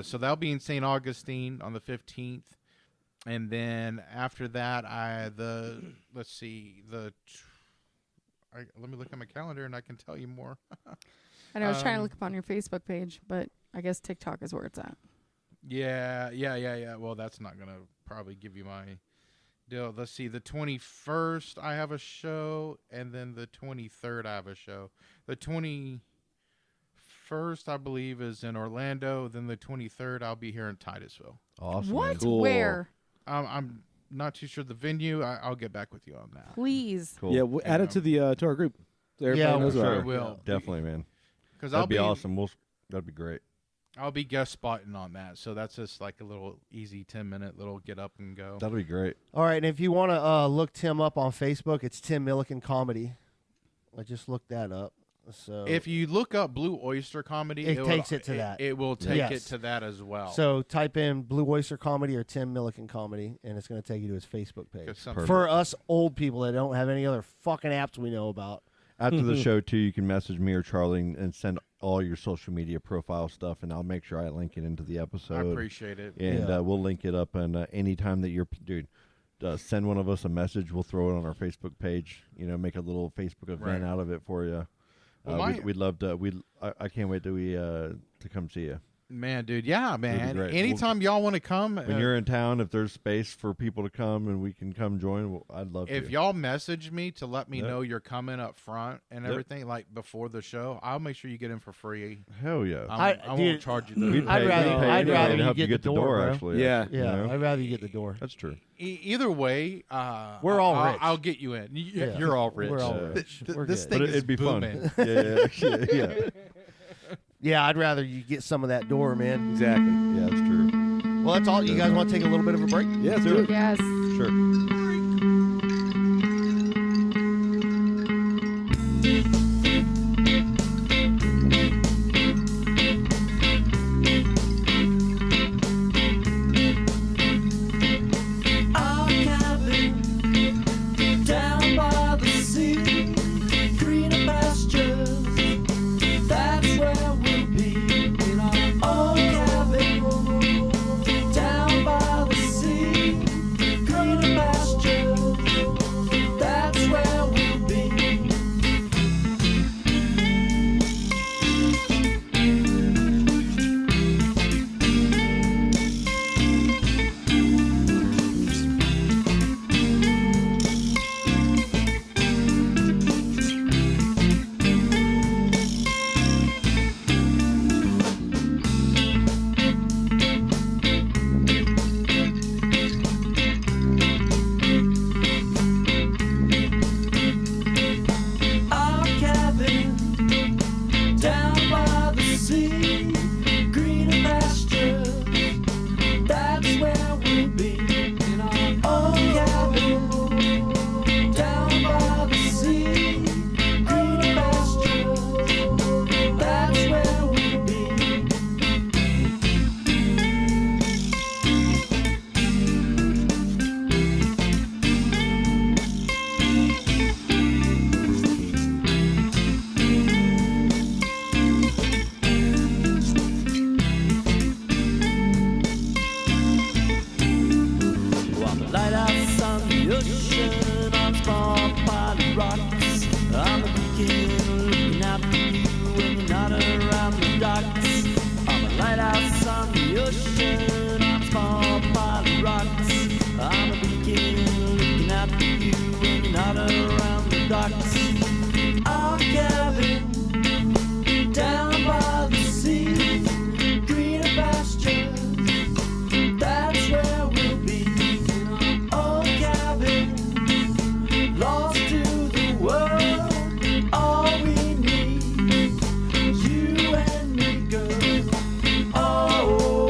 So that'll be in St. Augustine on the 15th. And then after that, let me look at my calendar and I can tell you more. I know I was trying to look up on your Facebook page, but I guess TikTok is where it's at. Yeah. Well, that's not going to probably give you my deal. Let's see. The 21st, I have a show, and then the 23rd, I have a show. The 21st, I believe, is in Orlando. Then the 23rd, I'll be here in Titusville. Awesome. What? Cool. Where? I'm not too sure the venue. I'll get back with you on that. Please. Cool. Yeah, we'll add it to our group. So everybody knows about sure it. will. Definitely, man. Because That'd be awesome. That'd be great. I'll be guest spotting on that, so that's just like a little easy 10-minute little get up and go. That'd be great. All right, and if you want to look Tim up on Facebook, it's Tim Millican Comedy. I just looked that up. So if you look up Blue Oyster Comedy, It takes it to that. It will take Yes. it to that as well. So type in Blue Oyster Comedy or Tim Millican Comedy, and it's going to take you to his Facebook page. 'Cause some- For us old people that don't have any other fucking apps we know about. After the show, too, you can message me or Charlie and send all your social media profile stuff, and I'll make sure I link it into the episode. I appreciate it. And Yeah. we'll link it up. And anytime that you're, dude, send one of us a message. We'll throw it on our Facebook page. Make a little Facebook event Right. out of it for you. Well, we'd love to. I can't wait to come see you. Man, dude, yeah, man. great. Anytime y'all want to come, When you're in town, if there's space for people to come and we can come join, I'd love to. if y'all message me to let me Yep. know you're coming up front and Yep. everything, like before the show, I'll make sure you get in for free. Hell yeah. I dude, won't charge you. We'd I'd pay- rather- we'd pay I'd anybody rather to help you get the door, bro. actually. Yeah. Yeah, I'd rather you get the door. That's true. Either way, We're all I'll, rich. I'll get you in. Yeah. You're all rich. We're all rich. We're This good. thing But is it'd be booming. fun. Yeah. Yeah, I'd rather you get some of that door, man. Exactly. Yeah, that's true. Well, that's all. You guys want to take a little bit of a break? Yeah, let's do it. Yes. Sure. Our cabin down by the sea, greener pastures. That's where we'll be in our own cabin down by the sea, greener pastures. That's where we'll be. Our cabin down by the sea, greener pastures. That's where we'll be in our own cabin down by the sea, greener pastures. That's where we'll be. On the lighthouse on the ocean, on small pilot rocks. I'm a beacon looking out for you when you're not around the docks. On the lighthouse on the ocean, on small pilot rocks. I'm a beacon looking out for you when you're not around the docks. Our cabin down by the sea, greener pastures. That's where we'll be. Old cabin, lost to the world. All we need, you and me, girl. Oh.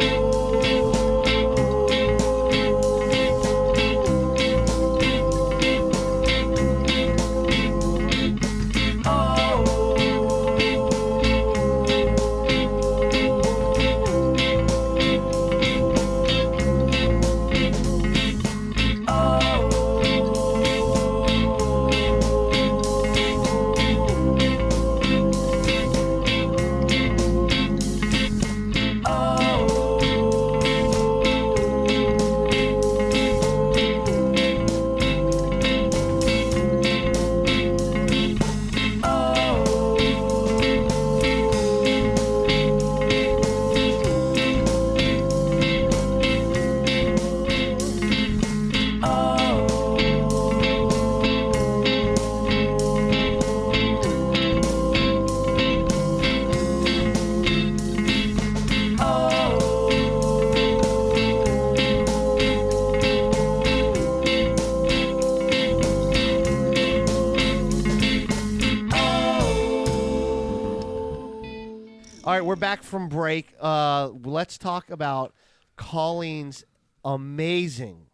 All right, we're back from break. Let's talk about Colleen's amazing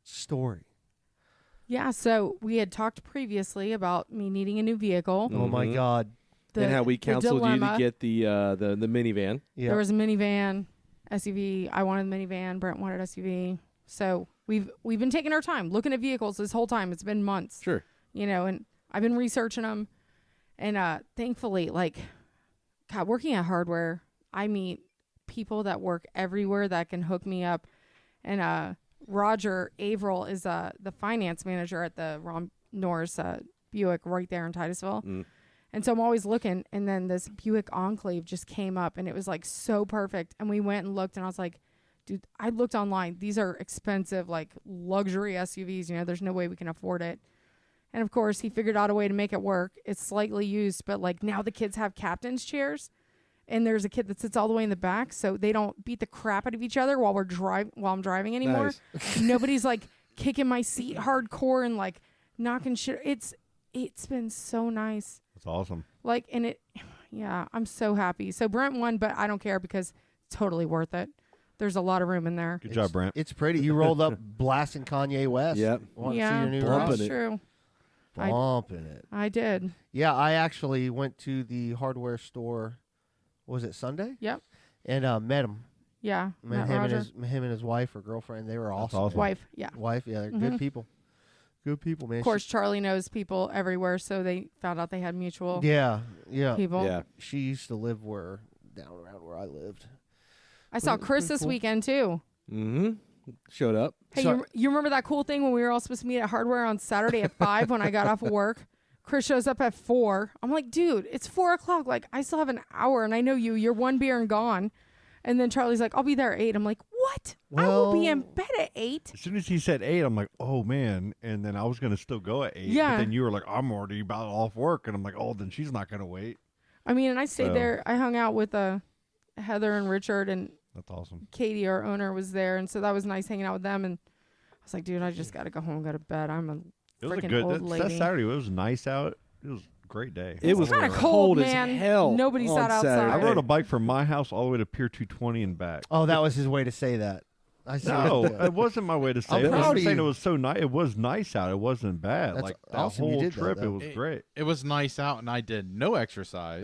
story. Yeah, so we had talked previously about me needing a new vehicle. Oh my God. and how we the counseled you to dilemma. get the minivan. Yeah. There was a minivan, SUV. I wanted the minivan. Brent wanted SUV. So we've been taking our time looking at vehicles this whole time. It's been months. Sure. And I've been researching them. And thankfully, like, God, working at hardware, I meet people that work everywhere that can hook me up. And Roger Averill is the finance manager at the Ron Norris Buick right there in Titusville. And so I'm always looking. And then this Buick Enclave just came up, and it was like so perfect. And we went and looked, and I was like, dude, I looked online. These are expensive, like luxury SUVs. There's no way we can afford it. And of course, he figured out a way to make it work. It's slightly used, but like now the kids have captain's chairs, and there's a kid that sits all the way in the back, so they don't beat the crap out of each other while I'm driving anymore. Nice. Nobody's like kicking my seat hardcore and like knocking shit. It's been so nice. That's awesome. Like, and I'm so happy. So Brent won, but I don't care because it's totally worth it. There's a lot of room in there. Good job, Brent. It's pretty. You rolled up blasting Kanye West. Yep. Want to see your new Bumping Ross? it. True. Bumping it. I did. Yeah, I actually went to the hardware store. Was it Sunday? Yep. And met him. Yeah. Met him and his wife or girlfriend. They were awesome. awesome. Wife. Yeah. Wife. Yeah, they're good people. Good people, man. Of course, Charlie knows people everywhere, so they found out they had mutual Yeah. people. Yeah. She used to live down around where I lived. I saw Chris this weekend too. Mm-hmm. Showed up. Hey, So- you remember that cool thing when we were all supposed to meet at Hardware on Saturday at 5 when I got off of work? Chris shows up at 4. I'm like, dude, it's 4 o'clock. Like, I still have an hour, and I know you're one beer and gone. And then Charlie's like, I'll be there at 8. I'm like, what? I will be in bed at 8. As soon as he said 8, I'm like, oh, man. And then I was going to still go at 8. Yeah. But then you were like, I'm already about off work. And I'm like, oh, then she's not going to wait. I mean, and I stayed So- there. I hung out with Heather and Richard, and That's awesome. Katie, our owner, was there. And so that was nice hanging out with them. And I was like, dude, I just got to go home and go to bed. I'm a It was a freaking good old lady. that Saturday. It was nice out. It was a great day. It was kinda cold as man. hell. Nobody on sat outside. Saturday. I rode a bike from my house all the way to Pier 220 and back. Oh, that was his way to say that. I saw No, it. it wasn't my way to say I'm it. proud I'm of saying you. it was so nice. It was nice out. It wasn't bad. That's Like that awesome you whole did that, trip, it though. was great. It was nice out, and I did no exercise.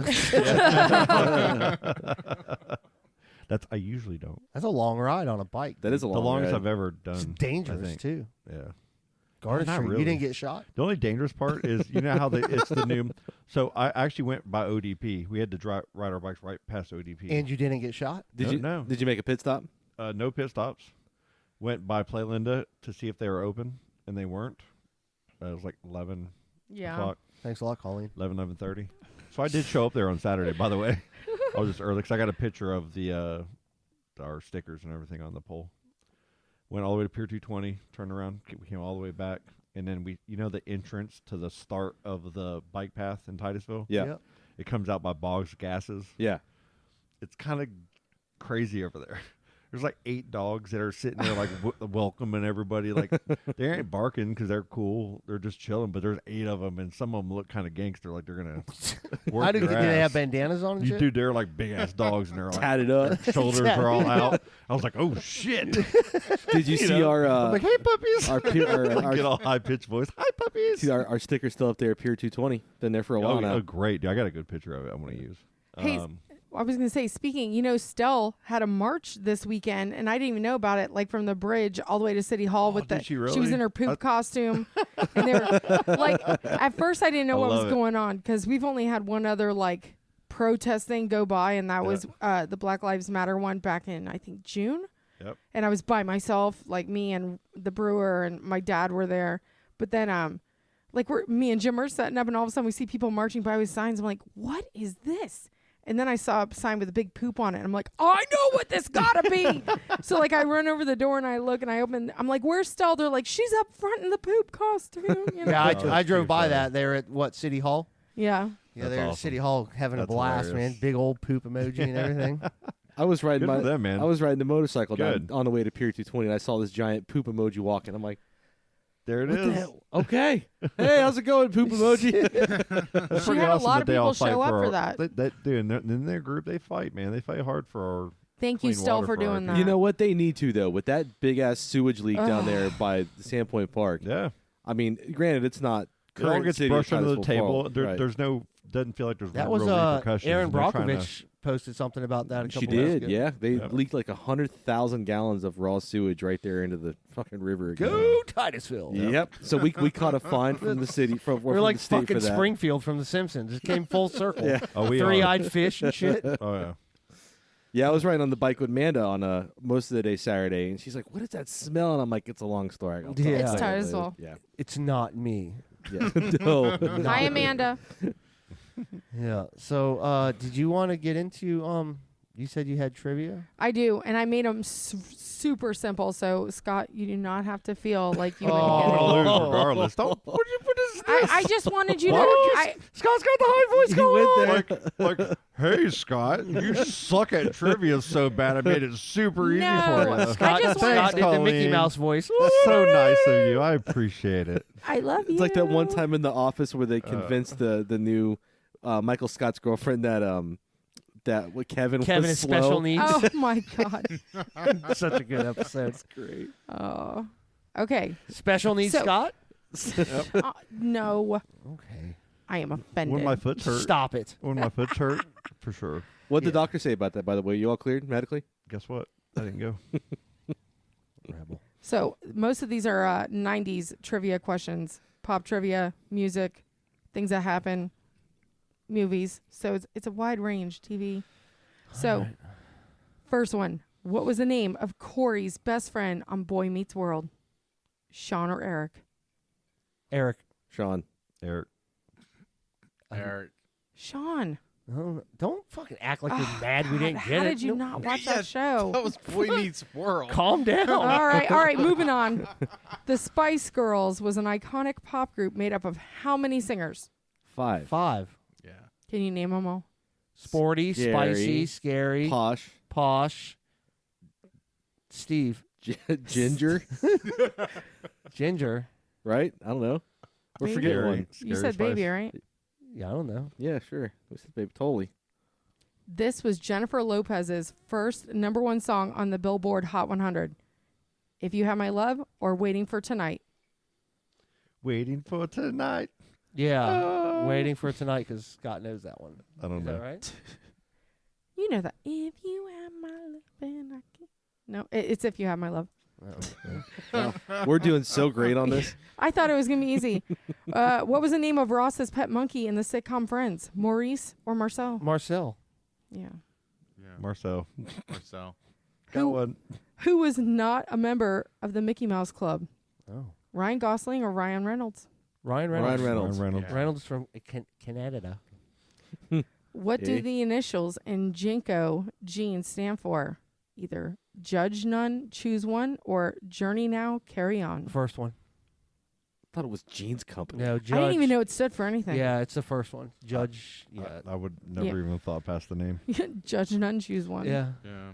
That's I usually don't. That's a long ride on a bike. That is a The long longest ride. I've ever done. It's I dangerous think. too. Yeah. Garden Not Street. really. You didn't get shot? The only dangerous part is you know how it's the new. So I actually went by ODP. We had to ride our bikes right past ODP. And you didn't get shot? Did you? No. Did you make a pit stop? No pit stops. Went by Play Linda to see if they were open, and they weren't. It was like 11 Yeah. o'clock, Thanks a lot, Colleen. 11:30. So I did show up there on Saturday, by the way. I was just early because I got a picture of our stickers and everything on the pole. Went all the way to Pier 220, turned around, we came all the way back, and then the entrance to the start of the bike path in Titusville? Yeah. Yep. It comes out by Boggs Gases. Yeah. It's kind of crazy over there. There's like 8 dogs that are sitting there like welcoming everybody. Like they ain't barking because they're cool. They're just chilling. But there's 8 of them, and some of them look kind of gangster, like they're gonna work Do your they have ass. bandanas on and You shit? dude, they're like big ass dogs, and they're like Tatted up. their shoulders are all out. I was like, oh shit! Did you see know, our I'm like, hey puppies. our Get all high pitched voice. Hi puppies. see our sticker's still up there at Pier 220. Been there for a while now. Oh, great! Dude, I got a good picture of it. I'm gonna use. Hey, I was going to say, speaking, Stell had a march this weekend, and I didn't even know about it, like from the bridge all the way to City Hall with did she really? was in her poop costume. And they were like, at first I didn't know I what was love it. going on because we've only had one other like protest thing go by, and that was the Black Lives Matter one back in, I think, June. Yep. And I was by myself, like me and the brewer and my dad were there. But then, me and Jim are setting up, and all of a sudden we see people marching by with signs. I'm like, what is this? And then I saw a sign with a big poop on it. And I'm like, oh, I know what this gotta be. So like I run over the door and I look and I open. I'm like, where's Stell? They're like, she's up front in the poop costume. You know? Yeah, Oh, I that's drove pretty by funny. that. They're at City Hall? Yeah. Yeah, That's they're at awesome. City Hall having That's a blast, hilarious. man. Big old poop emoji and everything. I was riding Good for them, man. I was riding the motorcycle down Good. on the way to Pier 220, and I saw this giant poop emoji walking. I'm like, There it what the is. hell? Okay. Hey, how's it going, poop emoji? That's She pretty had a awesome lot that of they all people fight show up for for our- that. Dude, in their group, they fight, man. They fight hard for our. Thank you, Clean Stell, water for for our doing that. You know what? They need to, though, with that big-ass sewage leak down there by the Sandpoint Park. Yeah. I mean, granted, it's not It all current gets city of brushed under the Titusville table. fault, There, right. There's no doesn't feel like there's That real was repercussions. Aaron and they're trying to- Brockovich posted something about that. She did, yeah. They leaked like 100,000 gallons of raw sewage right there into the fucking river again. Go Titusville. Yep. So we caught a fine from the city from We're from like the state fucking for that. Springfield from The Simpsons. It came full circle. Yeah. Oh, we Three-eyed fish and shit. Oh yeah. Yeah, I was riding on the bike with Manda on most of the day Saturday, and she's like, "What is that smell?" And I'm like, "It's a long story." I'll tell you Yeah. It's later." Titusville. Yeah. It's not me. Yeah. No. Hi, Amanda. Yeah. So, did you want to get into you said you had trivia? I do, and I made them super simple. So Scott, you do not have to feel like you. I'm wouldn't gonna get it. lose regardless. Don't. What is this? I just wanted you to. Why don't you I, Scott's got the high voice He going went on. there. like, hey Scott, you suck at trivia so bad. I made it super easy No. for you. Scott, just Scott wanted- did the Mickey Colleen. Mouse voice. So nice of you. I appreciate it. I love you. It's like that one time in the office where they convinced the new Michael Scott's girlfriend that what Kevin Kevin was is slow. special needs. Oh my god. Such a good episode. Great. Oh. Okay. Special needs So- Scott? No. Okay. I am offended. When my foot's hurt. Stop it. When my foot's hurt, for sure. What did the doctor say about that? By the way, you all cleared medically? Guess what? I didn't go. Rebel. So most of these are 90s trivia questions, pop trivia, music, things that happen, movies. So it's a wide range TV. So first one, what was the name of Corey's best friend on Boy Meets World? Sean or Eric? Eric. Sean. Eric. Eric. Sean. Don't fucking act like you're mad we didn't How get it. did you No. not watch Yeah, that show? That was Boy Meets World. Calm down. All right, moving on. The Spice Girls was an iconic pop group made up of how many singers? 5. 5. Yeah. Can you name them all? Sporty, Scary, spicy, scary, Posh. Steve. Ginger. Ginger. Right? I don't know. We're Baby. forgetting one. You said baby, right? Yeah, I don't know. Yeah, sure. We said baby. Totally. This was Jennifer Lopez's first #1 song on the Billboard Hot 100. If You Have My Love or Waiting for Tonight. Waiting for tonight. Yeah. Waiting for tonight because Scott knows that one. I don't Is know. that right? You know that. If you have my love and I can. No, it's If You Have My Love. Wow. We're doing so great on this. I thought it was going to be easy. What was the name of Ross's pet monkey in the sitcom Friends? Maurice or Marcel? Marcel. Yeah. Marcel. Marcel. Got one. Who was not a member of the Mickey Mouse Club? Oh. Ryan Gosling or Ryan Reynolds? Ryan Reynolds. Ryan Reynolds. Ryan Reynolds. Yeah. Reynolds from Canada. What Eh? do the initials in Jinko jeans stand for? Either judge none, choose one, or journey now, carry on. First one. I thought it was Jeans Company. No, Judge. I didn't even know it stood for anything. Yeah, it's the first one. Judge. Yeah. I would never even thought past the name. Judge none, choose one. Yeah. Yeah.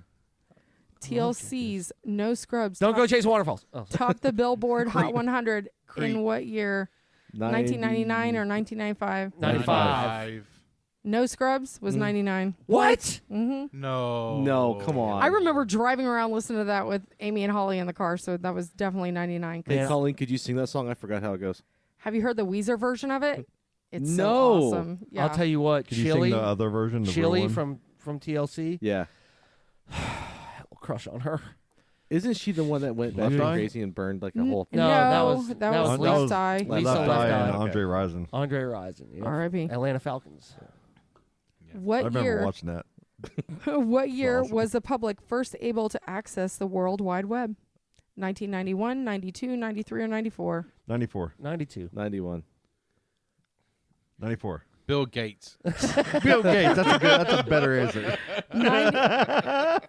TLC's No Scrubs. Don't go chase waterfalls. Oh. Topped the Billboard Hot 100 Creep. in what year? 1999 or 1995? 95. No Scrubs was 99. What? Mm-hmm. No. No, come on. I remember driving around listening to that with Amy and Holly in the car, so that was definitely 99. Hey, Yeah. Colleen, could you sing that song? I forgot how it goes. Have you heard the Weezer version of it? It's so No. awesome. Yeah. I'll tell you what. Could you sing Chili. the other version? The real Chili one? from TLC. Yeah. I'll crush on her. Isn't she the one that went Left batshit Eye? crazy and burned like a whole? No, that was Left Left Eye. Lisa Left Left Eye and Eye. Andre Rison. Andre Rison. Yep. R.I.P. Atlanta Falcons. I What remember year? watching that. What year awesome. was the public first able to access the World Wide Web? 1991, 92, 93, or 94? 94. 92. 91. 94. Bill Gates. Bill Gates. That's a better answer.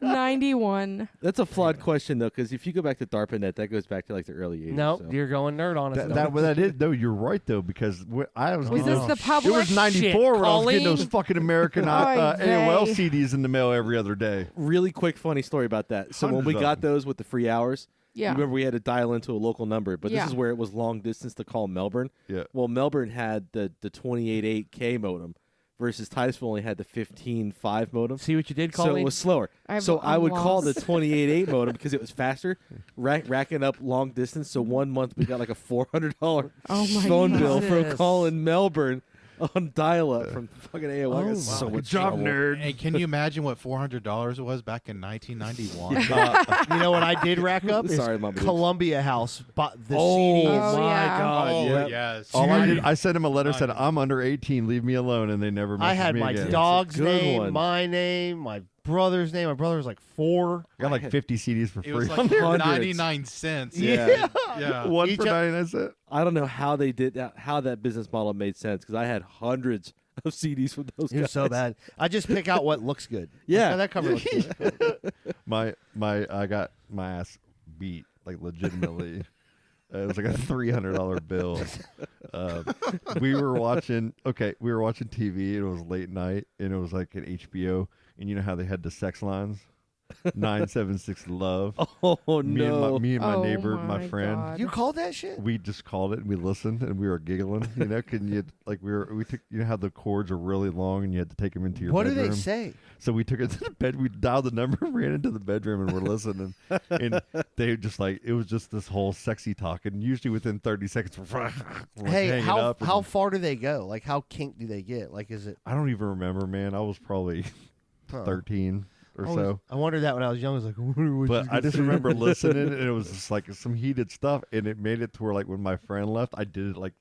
91. That's a flawed question though, because if you go back to DARPANet, that goes back to like the early 80s. Nope, so. you're going nerd on us. That is though. You're right though, because I was. Was getting this those- the public? It was 94 when I was getting those Colleen. fucking American Oy AOL vey. CDs in the mail every other day. Really quick, funny story about that. So when we Hundreds of got them. those with the free hours, Yeah. you remember we had to dial into a local number, but Yeah. this is where it was long distance to call Melbourne. Yeah. Well, Melbourne had the 28.8K modem versus Titusville only had the 15.5 modem. See what you did, So Colleen? it was slower. I'm So I would call the lost. 28.8 modem because it was faster, racking up long distance. So 1 month we got like a $400 Oh my phone bill for Jesus. calling Melbourne on dial-up from fucking AOL. I got Oh, so wow. much Good job, trouble. nerd. Hey, can you imagine what $400 was back in 1991? You know what I did rack up is Sorry, my boobs. Columbia House bought the Oh, CDs. Oh, my yeah. God. Oh, yep. yes. All I did, Dude. I sent him a letter, said, I'm under 18, leave me alone, and they never messaged I had me my again. dog's Good name, one. my name, my brother's name. My brother was like 4. I got like 50 CDs for It free. was on like there. 99 cents. Yeah. Yeah. One Each for of- 99 cents. I don't know how they did that, how that business model made sense because I had hundreds of CDs from those You're guys. so bad. I just pick out what looks good. Yeah. That cover looks good. I got my ass beat, like legitimately. It was like a $300 bill. We were watching TV. It was late night, and it was like an HBO. And you know how they had the sex lines? 976 love. Oh, Me no. and my Oh, neighbor, my my friend. God. You called that shit? We just called it and we listened and we were giggling. You know, couldn't you like we took you know how the cords are really long and you had to take them into your What do bedroom. they say? So we took it to the bed. We dialed the number, ran into the bedroom, and we're listening. And they just like it was just this whole sexy talk. And usually within 30 seconds, we're Hey, hanging how up. how And far do they go? Like how kink do they get? Like is it I don't even remember, man. I was probably 13 or so. I wondered that when I was young. I was like, I wonder what But she's I gonna just say. remember listening, and it was just like some heated stuff, and it made it to where like when my friend left, I did it like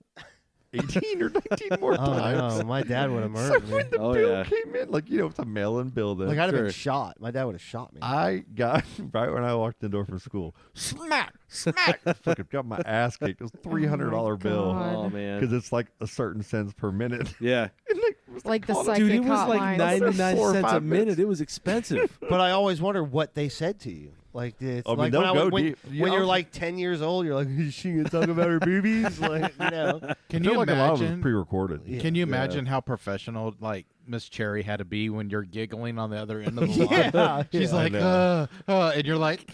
18 or 19 more Oh times. no, my dad would have So murdered me. when the Oh, bill yeah. came in, like you know, it's a mail-in bill. Then Like I'd have Sure. been shot. My dad would have shot me. I got right when I walked in the door from school, smack. Fucking got my ass kicked. It was $300 bill God. Oh, man. because it's like a certain cents per minute. Yeah. And it was Like the called- psychic Dude, it was like hotline. 99 4 or cents a 5 minute. minutes. It was expensive. But I always wonder what they said to you. Like it's I mean, like they'll when, go when, deep. when you're like 10 years old, you're like, is she gonna talk about her boobies? Like you know. Can I feel you like a lot of it was imagine? pre-recorded. Yeah. Can you imagine how professional like Miss Cherry had to be when you're giggling on the other end of the line? Yeah, She's yeah. like, and you're like,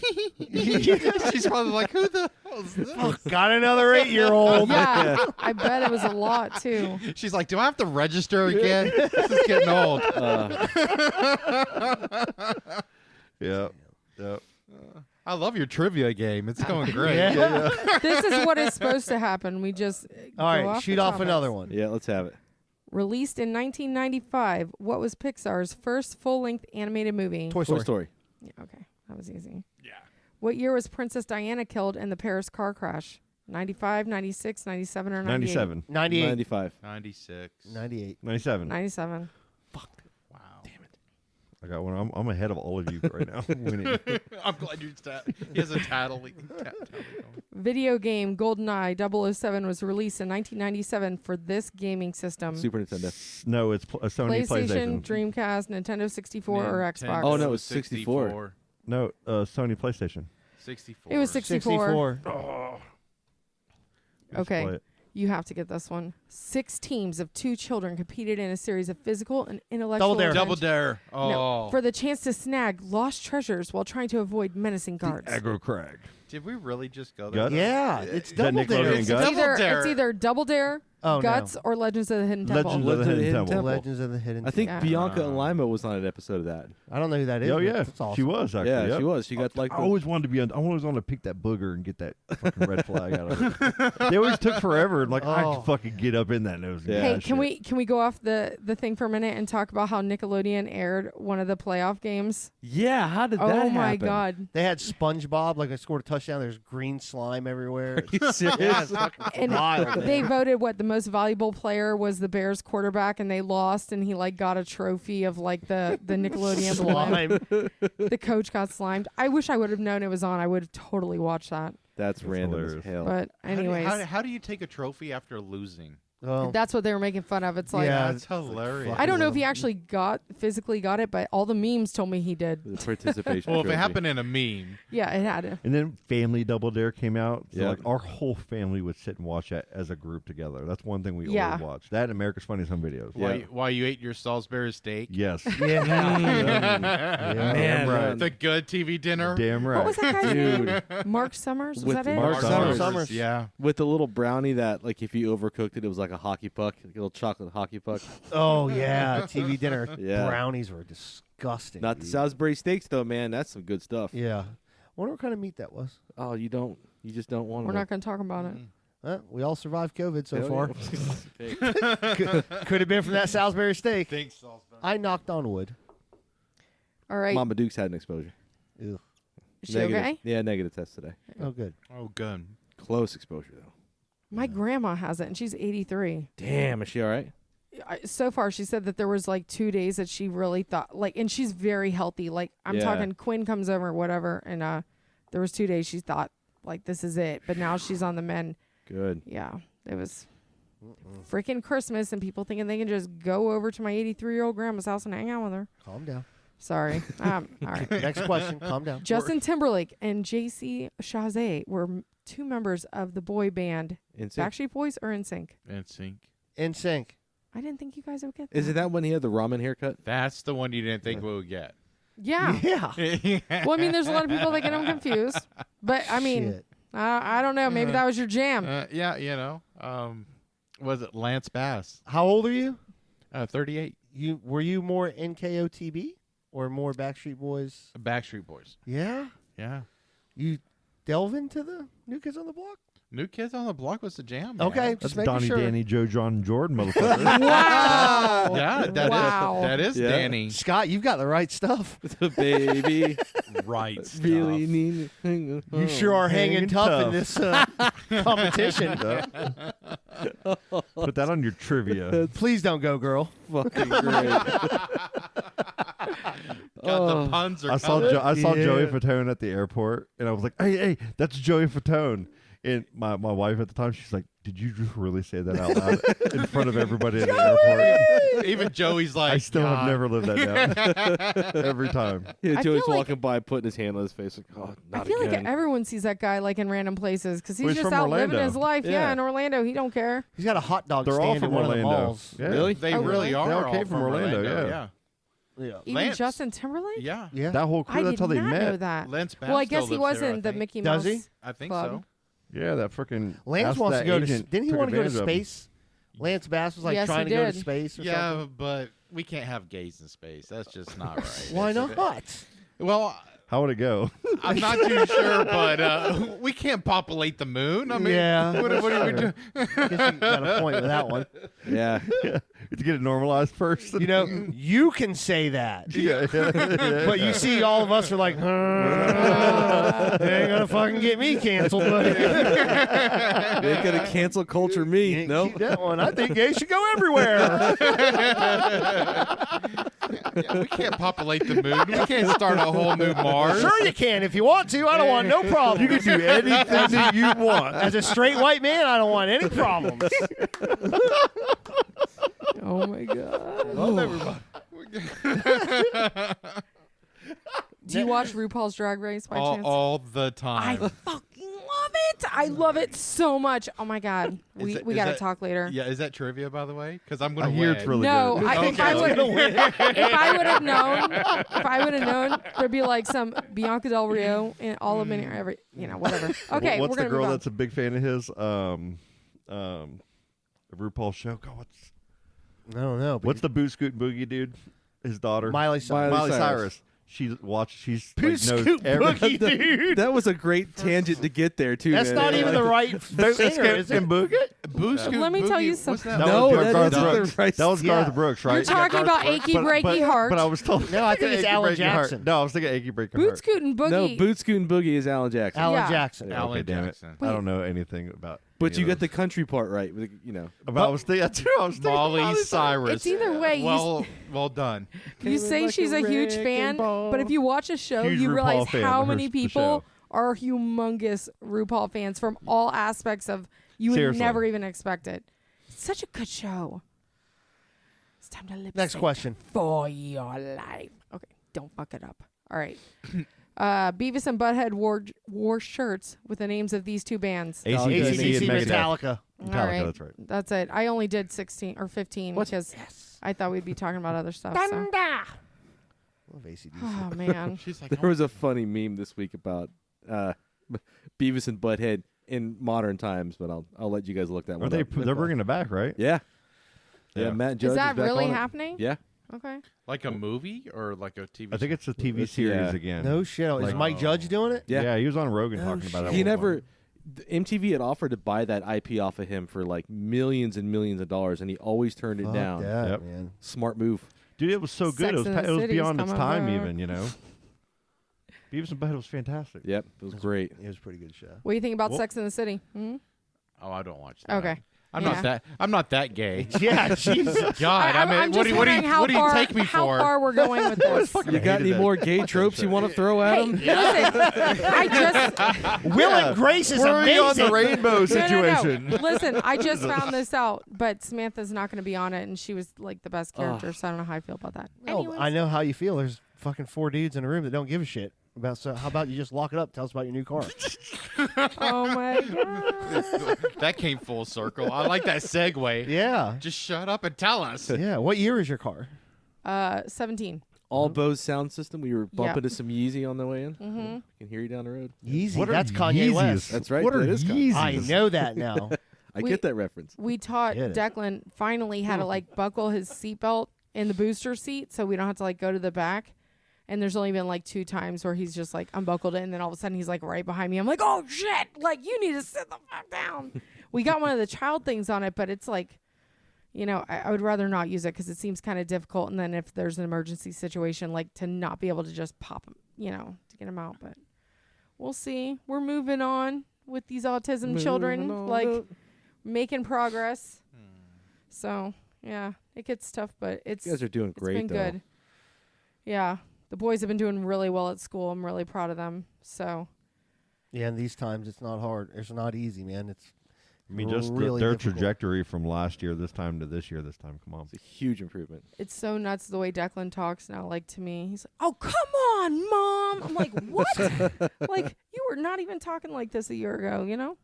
she's probably like, who the hell is this? Oh, got another 8-year-old. Yeah, I bet it was a lot too. She's like, do I have to register again? This is getting old. Yeah. Yep. I love your trivia game. It's going great. Yeah. This is what is supposed to happen. We just All go right, off shoot the off topics. another one. Yeah, let's have it. Released in 1995, what was Pixar's first full-length animated movie? Toy Toy Story. Story. Yeah, okay, that was easy. Yeah. What year was Princess Diana killed in the Paris car crash? 95, 96, 97, or 98? 97. 98. 95. 96. 98. 97. 97. Wow. I got one. I'm ahead of all of you right now. Winning. I'm glad you're he has a tattle. Video game GoldenEye 007 was released in 1997 for this gaming system. Super Nintendo. No, it's a Sony PlayStation, PlayStation. Dreamcast, Nintendo 64, or Xbox. Oh, no, it was 64. No, Sony PlayStation. 64. It was 64. Let's Okay. play it. You have to get this one. 6 teams of 2 children competed in a series of physical and intellectual Dare. Double adventure- Dare. Oh. No, for the chance to snag lost treasures while trying to avoid menacing guards. Aggro Crag. Did we really just go there? Guts? Yeah, it's Is that Double Dare. Nickelodeon It's Guts? either Double Dare, Oh, no. Guts, or Legends of the Hidden Temple. Legends of the Hidden Temple. Temple. Legends of the Hidden. I think Yeah. Bianca and Lima was on an episode of that. I don't know who that is. Oh but yeah, that's awesome. she was actually. Yeah, yep. she was. She got like I the, always wanted to be. I always wanted to pick that booger and get that fucking red flag out of it. They always took forever. And like I Oh. could fucking get up in that nose. Yeah. Hey, can we go off the thing for a minute and talk about how Nickelodeon aired one of the playoff games? Yeah, how did that Oh happen? my God! They had SpongeBob. Like I scored a touchdown. There's green slime everywhere. You serious? Yeah, it's fucking And wild. they man. voted what the most valuable player was the Bears quarterback, and they lost, and he like got a trophy of like the Nickelodeon blimp. slime. The coach got slimed. I wish I would have known it was on. I would have totally watched that. That's random hilarious. as hell. But anyways, How do you take a trophy after losing? Well, that's what they were making fun of. It's like Yeah, That's hilarious. I don't know if he actually physically got it, but all the memes told me he did. The participation. Well, if it trophy. happened in a meme, Yeah, it had to. And then Family Double Dare came out. So Yep. like our whole family would sit and watch that as a group together. That's one thing we Yeah. always watched. That and America's Funniest Home Videos. while you ate your Salisbury steak, Yes. yeah. Damn right. the good TV dinner. Damn right. What was that guy's Dude. name? Mark Summers? Was With that it? Mark Summers. Summers. Yeah. with the little brownie that, like, if you overcooked it, it was like a hockey puck, like a little chocolate hockey puck. Oh yeah, TV dinner. Yeah. Brownies were disgusting. Not the dude. Salisbury steaks though, man. That's some good stuff. Yeah. Wonder what kind of meat that was. Oh, you just don't want We're to. not going to talk about it. Well, we all survived COVID so Hell far. yeah. Could have been from that Salisbury steak. Thanks, Salisbury. I knocked on wood. All right. Mama Duke's had an exposure. Ew. Is she Negative. okay? Yeah, negative test today. Oh, good. Oh, good. Close exposure though. My grandma has it, and she's 83. Damn, is she all right? So far, she said that there was like 2 days that she really thought, like, and she's very healthy. Like, I'm Yeah. talking Quinn comes over or whatever, and there was 2 days she thought, like, this is it. But now she's on the mend. Good. Yeah, it was freaking Christmas, and people thinking they can just go over to my 83-year-old grandma's house and hang out with her. Calm down. Sorry. All right. Next question. Calm down. Justin Timberlake and JC Chazé were 2 members of the boy band NSYNC. Backstreet Boys or NSYNC. NSYNC. In sync. I didn't think you guys would get that. Is it that when he had the ramen haircut? That's the one you didn't think we would get. Yeah. Yeah. Well, I mean, there's a lot of people that get them confused. But, I mean, Shit. I don't know. Maybe that was your jam. Yeah, you know. Was it Lance Bass? How old are you? 38. Were you more NKOTB or more Backstreet Boys? Backstreet Boys. Yeah. Yeah. You delve into the New Kids on the Block? New Kids on the Block was the jam. Man. Okay, That's just making Donnie, sure. Danny, Joe, John, Jordan, motherfucker. Wow. Yeah, that is Yeah. Danny. Scott, you've got the right stuff. The baby. Right stuff. Really need to hang You sure are hanging tough in this competition. Put that on your trivia. Please don't go, girl. fucking great. The puns are I saw coming. I saw Yeah. Joey Fatone at the airport, and I was like, "Hey, that's Joey Fatone." And my wife at the time, she's like, "Did you just really say that out loud in front of everybody at the airport?" Even Joey's like, I still have "God." never lived that down. Every time. Yeah, I Joey's feel like- walking by, putting his hand on his face, like, "Oh, I not feel again." like everyone sees that guy like in random places because he's Well, he's just from out living Orlando. his life. Yeah. Yeah. In Orlando, he don't care. He's got a hot dog They're all stand in from one of the Orlando. malls. Yeah. Really? They Oh, really really? are They all all came from Orlando, yeah. Yeah. Even Lance. Justin Timberlake. Yeah. Yeah. That whole crew, I that's did how they not met. know that. Lance Bass Well, I still guess he lives was there, I in the think. Mickey Does Mouse. he? I think Club. so. Yeah, that freaking Lance wants to go to. Didn't he want to go to space? Lance Bass was like Yes, trying he to go to did. space or Yeah, something. but we can't have gays in space. That's just not right. Why It's a bit- not? Well, How would it go? I'm not too sure, but we can't populate the moon. I mean, Yeah, what are we that's doing? I guess you got a point with that one. Yeah. To get it normalized first. You know, you can say that. yeah. But you see, all of us are like, they ain't gonna fucking get me canceled, buddy. You ain't gonna cancel culture me. Ain't No. keep that one. I think gays should go everywhere. Yeah, we can't populate the moon. We can't start a whole new Mars. Sure, you can if you want to. I don't want no problem. You can do anything that you want. As a straight white man, I don't want any problems. Oh my god. Oh, everybody. Do you watch RuPaul's Drag Race by chance? all the I time. fucking love it. I love it so much. Oh my god. We Is got to that- talk later. Yeah, is that trivia, by the way? Because I'm going I to hear win. it's really No, good. I think I would. If I would have known, there'd be like some Bianca Del Rio and all of many every, whatever. Okay, What's we're the gonna girl move on. that's a big fan of his? RuPaul's show. God, I don't know. what's the Boot Scoot Boogie dude? His daughter. Miley Cyrus? Miley Cyrus. Cyrus. She's Boot knows Scoot everything. Boogie, dude. That was a great tangent to get there too. That's man. not even the right singer, is it? Boogie? Let me tell you What's something. that? No, was that Garth isn't the Brooks. right That was Yeah. Garth Brooks, right? You're talking about Achy Breaky Heart. But I was told. No, I think it's Achy Alan Breaky Heart. Jackson. No, I was thinking Achy Breaky Boot Heart. Scoot and Boogie. No, Boot Scoot and Boogie is Alan Jackson. Alan Yeah. Jackson. Yeah, okay, Alan damn it. Jackson. I don't know anything about. But any you of got the those. country part right. But I was thinking. That's true. I was thinking Molly Cyrus. It's either way. Well done. You say she's a huge fan, but if you watch a show, Huge you RuPaul realize fan, how her- many the people show. are humongous RuPaul fans from all aspects of you would Seriously. never even expect it. It's such a good show. It's time to lip Next sync question. for your life. Okay, don't fuck it up. All right. Beavis and Butthead wore shirts with the names of these two bands. AC/DC, and Megadeth. Metallica. All Metallica, right. that's right. That's it. I only did 16 or 15 because I thought we'd be talking about other stuff. So. Love AC/DC. Oh man. She's like, There was a funny meme this week about Beavis and Butthead in modern times, but I'll let you guys look that Are one they? up. They're bringing it back, right? Yeah. Yeah, Yeah. Matt Judge Is that back really on it. happening? Yeah. Okay. like a movie or like a TV? I think it's a TV It's- series yeah. again. No shit. Is Like- Mike Judge doing it? Yeah. Yeah, he was on Rogan talking about it. He at one never. point. MTV had offered to buy that IP off of him for like millions and millions of dollars, and he always turned it down. That, Yep. man. Smart move. Dude, it was so good. Sex It was, and the it was City's beyond its coming time, back. even, you know. Beavis and Butthead was fantastic. Yep, it was great. It was a pretty good show. What do you think about Well- Sex in the City? Hmm? Oh, I don't watch that. Okay. I'm Yeah. not that. I'm not that gay. Yeah, Jesus. God, I'm what just do you wondering how what do you far, take me how for? far we're going with this. You got any more gay tropes you want to throw at Hey, him? listen, I just Will and Grace is We're amazing. on the rainbow situation. No. Listen, I just found this out, but Samantha's not going to be on it, and she was like the best character, so I don't know how I feel about that. No, Anyways. I know how you feel. There's fucking 4 dudes in a room that don't give a shit about. So how about you just lock it up? Tell us about your new car. Oh my god. That came full circle. I like that segue. Yeah. Just shut up and tell us. Yeah. What year is your car? 17. All Bose sound system. We were bumping Yep. to some Yeezy on the way in. Mm-hmm. Can hear you down the road. Yeezy. What are That's Kanye Yeezys? West. That's right. What are that is Yeezys? I know that now. I We- get that reference. We taught Get it. Declan finally how to like buckle his seatbelt in the booster seat, so we don't have to like go to the back. And there's only been like 2 times where he's just like unbuckled it, and then all of a sudden he's like right behind me. I'm like, oh shit! Like you need to sit the fuck down. We got one of the child things on it, but it's like, you know, I would rather not use it because it seems kind of difficult. And then if there's an emergency situation, like to not be able to just pop him, you know, to get him out. But we'll see. We're moving on with these autism children, like making progress. So yeah, it gets tough, but it's You guys are doing it's great, been though. good. Yeah, the boys have been doing really well at school. I'm really proud of them. So Yeah, in these times it's not hard. It's not easy, man. It's I mean, just really their difficult. trajectory from last year, this time to this year, this time. Come on. It's a huge improvement. it's so nuts the way Declan talks now. Like to me, he's like, "Oh, come on, Mom." I'm like, "What?" Like you were not even talking like this a year ago, you know?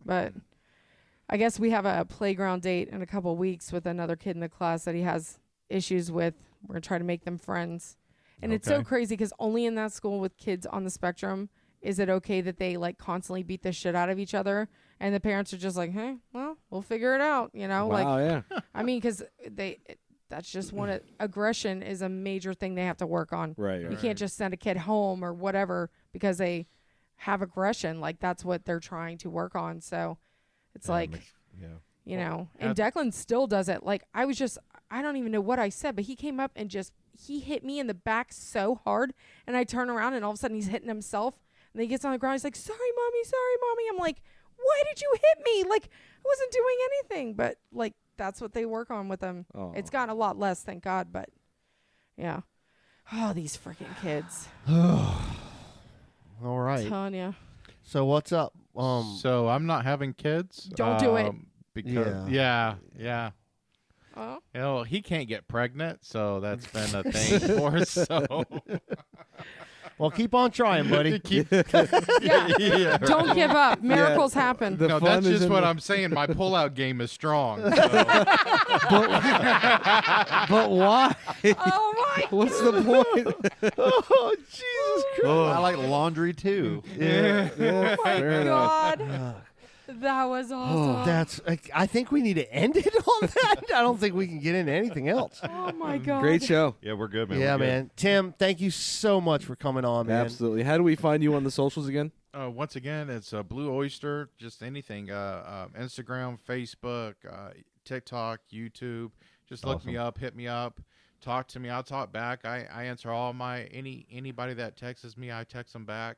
But I guess we have a playground date in a couple weeks with another kid in the class that he has issues with. We're gonna try to make them friends, and it's so Okay. crazy because only in that school with kids on the spectrum is it okay that they like constantly beat the shit out of each other, and the parents are just like, "Hey, well, we'll figure it out," you know? Wow, Like, yeah. I mean, because that's just one of aggression is a major thing they have to work on. Right. You right. can't just send a kid home or whatever because they have aggression. Like that's what they're trying to work on. So it's like, Yeah. you know, and Declan still does it. Like I don't even know what I said, but he came up and he hit me in the back so hard, and I turn around and all of a sudden he's hitting himself, and then he gets on the ground. He's like, sorry, mommy. I'm like, why did you hit me? Like I wasn't doing anything, but like that's what they work on with him. Oh. It's gotten a lot less, thank God, but yeah. Oh, these freaking kids. all right. Telling you. So what's up? So I'm not having kids. Don't do it. Because Yeah. yeah. Oh. You know, he can't get pregnant, so that's been a thing for us. So Well, keep on trying, buddy. Yeah. Don't give up. Miracles happen. The no, fun that's is just in what the- I'm saying. My pullout game is strong. So. But why? Oh my. What's the point? Oh, Jesus Christ. I like laundry too. Yeah. Oh my Fair enough. God. That was awesome. That's. I think we need to end it on that. I don't think we can get into anything else. Oh my God. Great show. Yeah, we're good, man. Yeah, we're good. man. Tim, thank you so much for coming on, man. Absolutely. How do we find you on the socials again? Once again, it's Blue Oyster. Just anything. Instagram, Facebook, TikTok, YouTube. Just look me up, hit me up, talk to me. I'll talk back. I answer all anybody that texts me. I text them back.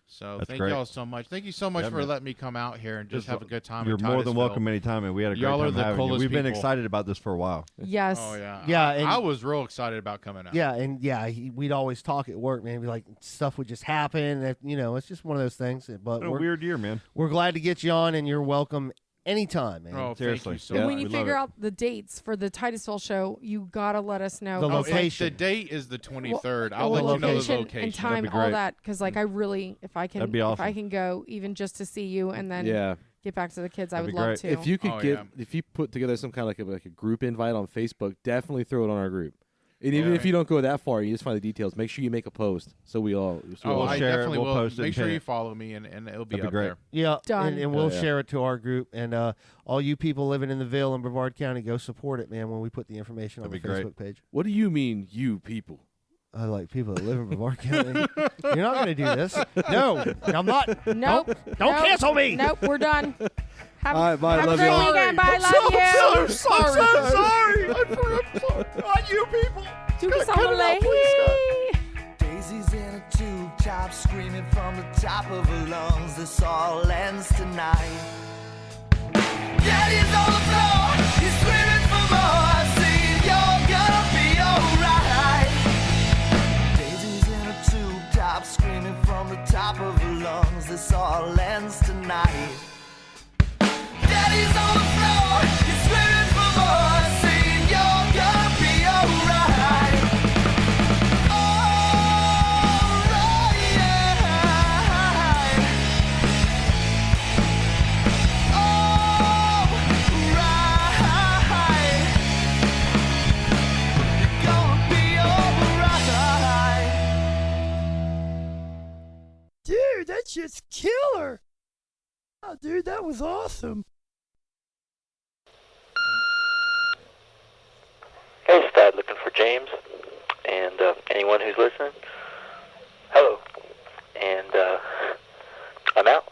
So That's thank great. y'all so much. Thank you so much Yeah, for man. letting me come out here and just have a good time. You're in more than Titusville. welcome anytime, and we had a great Y'all are time the having you. coolest We've been people. excited about this for a while. Yes. Oh yeah, Yeah, and- I was real excited about coming out. Yeah, and we'd always talk at work, man. Be like, stuff would just happen. And, you know, it's just one of those things. But What a we're, weird year, man. we're glad to get you on, and you're welcome anytime, man. Oh, Seriously. thank you so And much. when you we love figure it. out the dates for the Titusville show, you gotta let us know. The Oh, location. the date is the 23rd. Well, I'll let you know the location location. and time, be all great. that, because like I really, if I can, That'd be if I awesome. can go even just to see you and then Yeah. get back to the kids, I That'd would be love great. to. If you could Oh, get, yeah. if you put together some kind of like a group invite on Facebook, definitely throw it on our group. And even Yeah. if you don't go that far, you just find the details. Make sure you make a post so we all. So we Oh, all I share it, definitely we'll will. post it Make and sure pin you it. follow me, and it'll be That'd be up great. there. Yeah, Done. and we'll Yeah. share it to our group. And all you people living in the Ville and Brevard County, go support it, man, when we put the information on That'd the be Facebook great. page. What do you mean, you people? I like people that live in Brevard County. You're not going to do this. No, I'm not. Nope. Don't cancel me. Nope, we're done. Have, All right, bye. have Love a great y'all. weekend. Bye. Love you. I'm so sorry. I'm sorry. Not you people. Daisy's in a tube top, screaming from the top of her lungs. This all ends tonight. Daddy's on the floor, he's screaming for more. Saying you're gonna be alright. Daisy's in a tube top, screaming from the top of her lungs. This all ends tonight. Daddy's on the floor, he's screaming for more. Saying you're gonna be alright. Dude, that shit's killer. Oh, dude, that was awesome. Hey, Stad, looking for James, and anyone who's listening. Hello, and I'm out.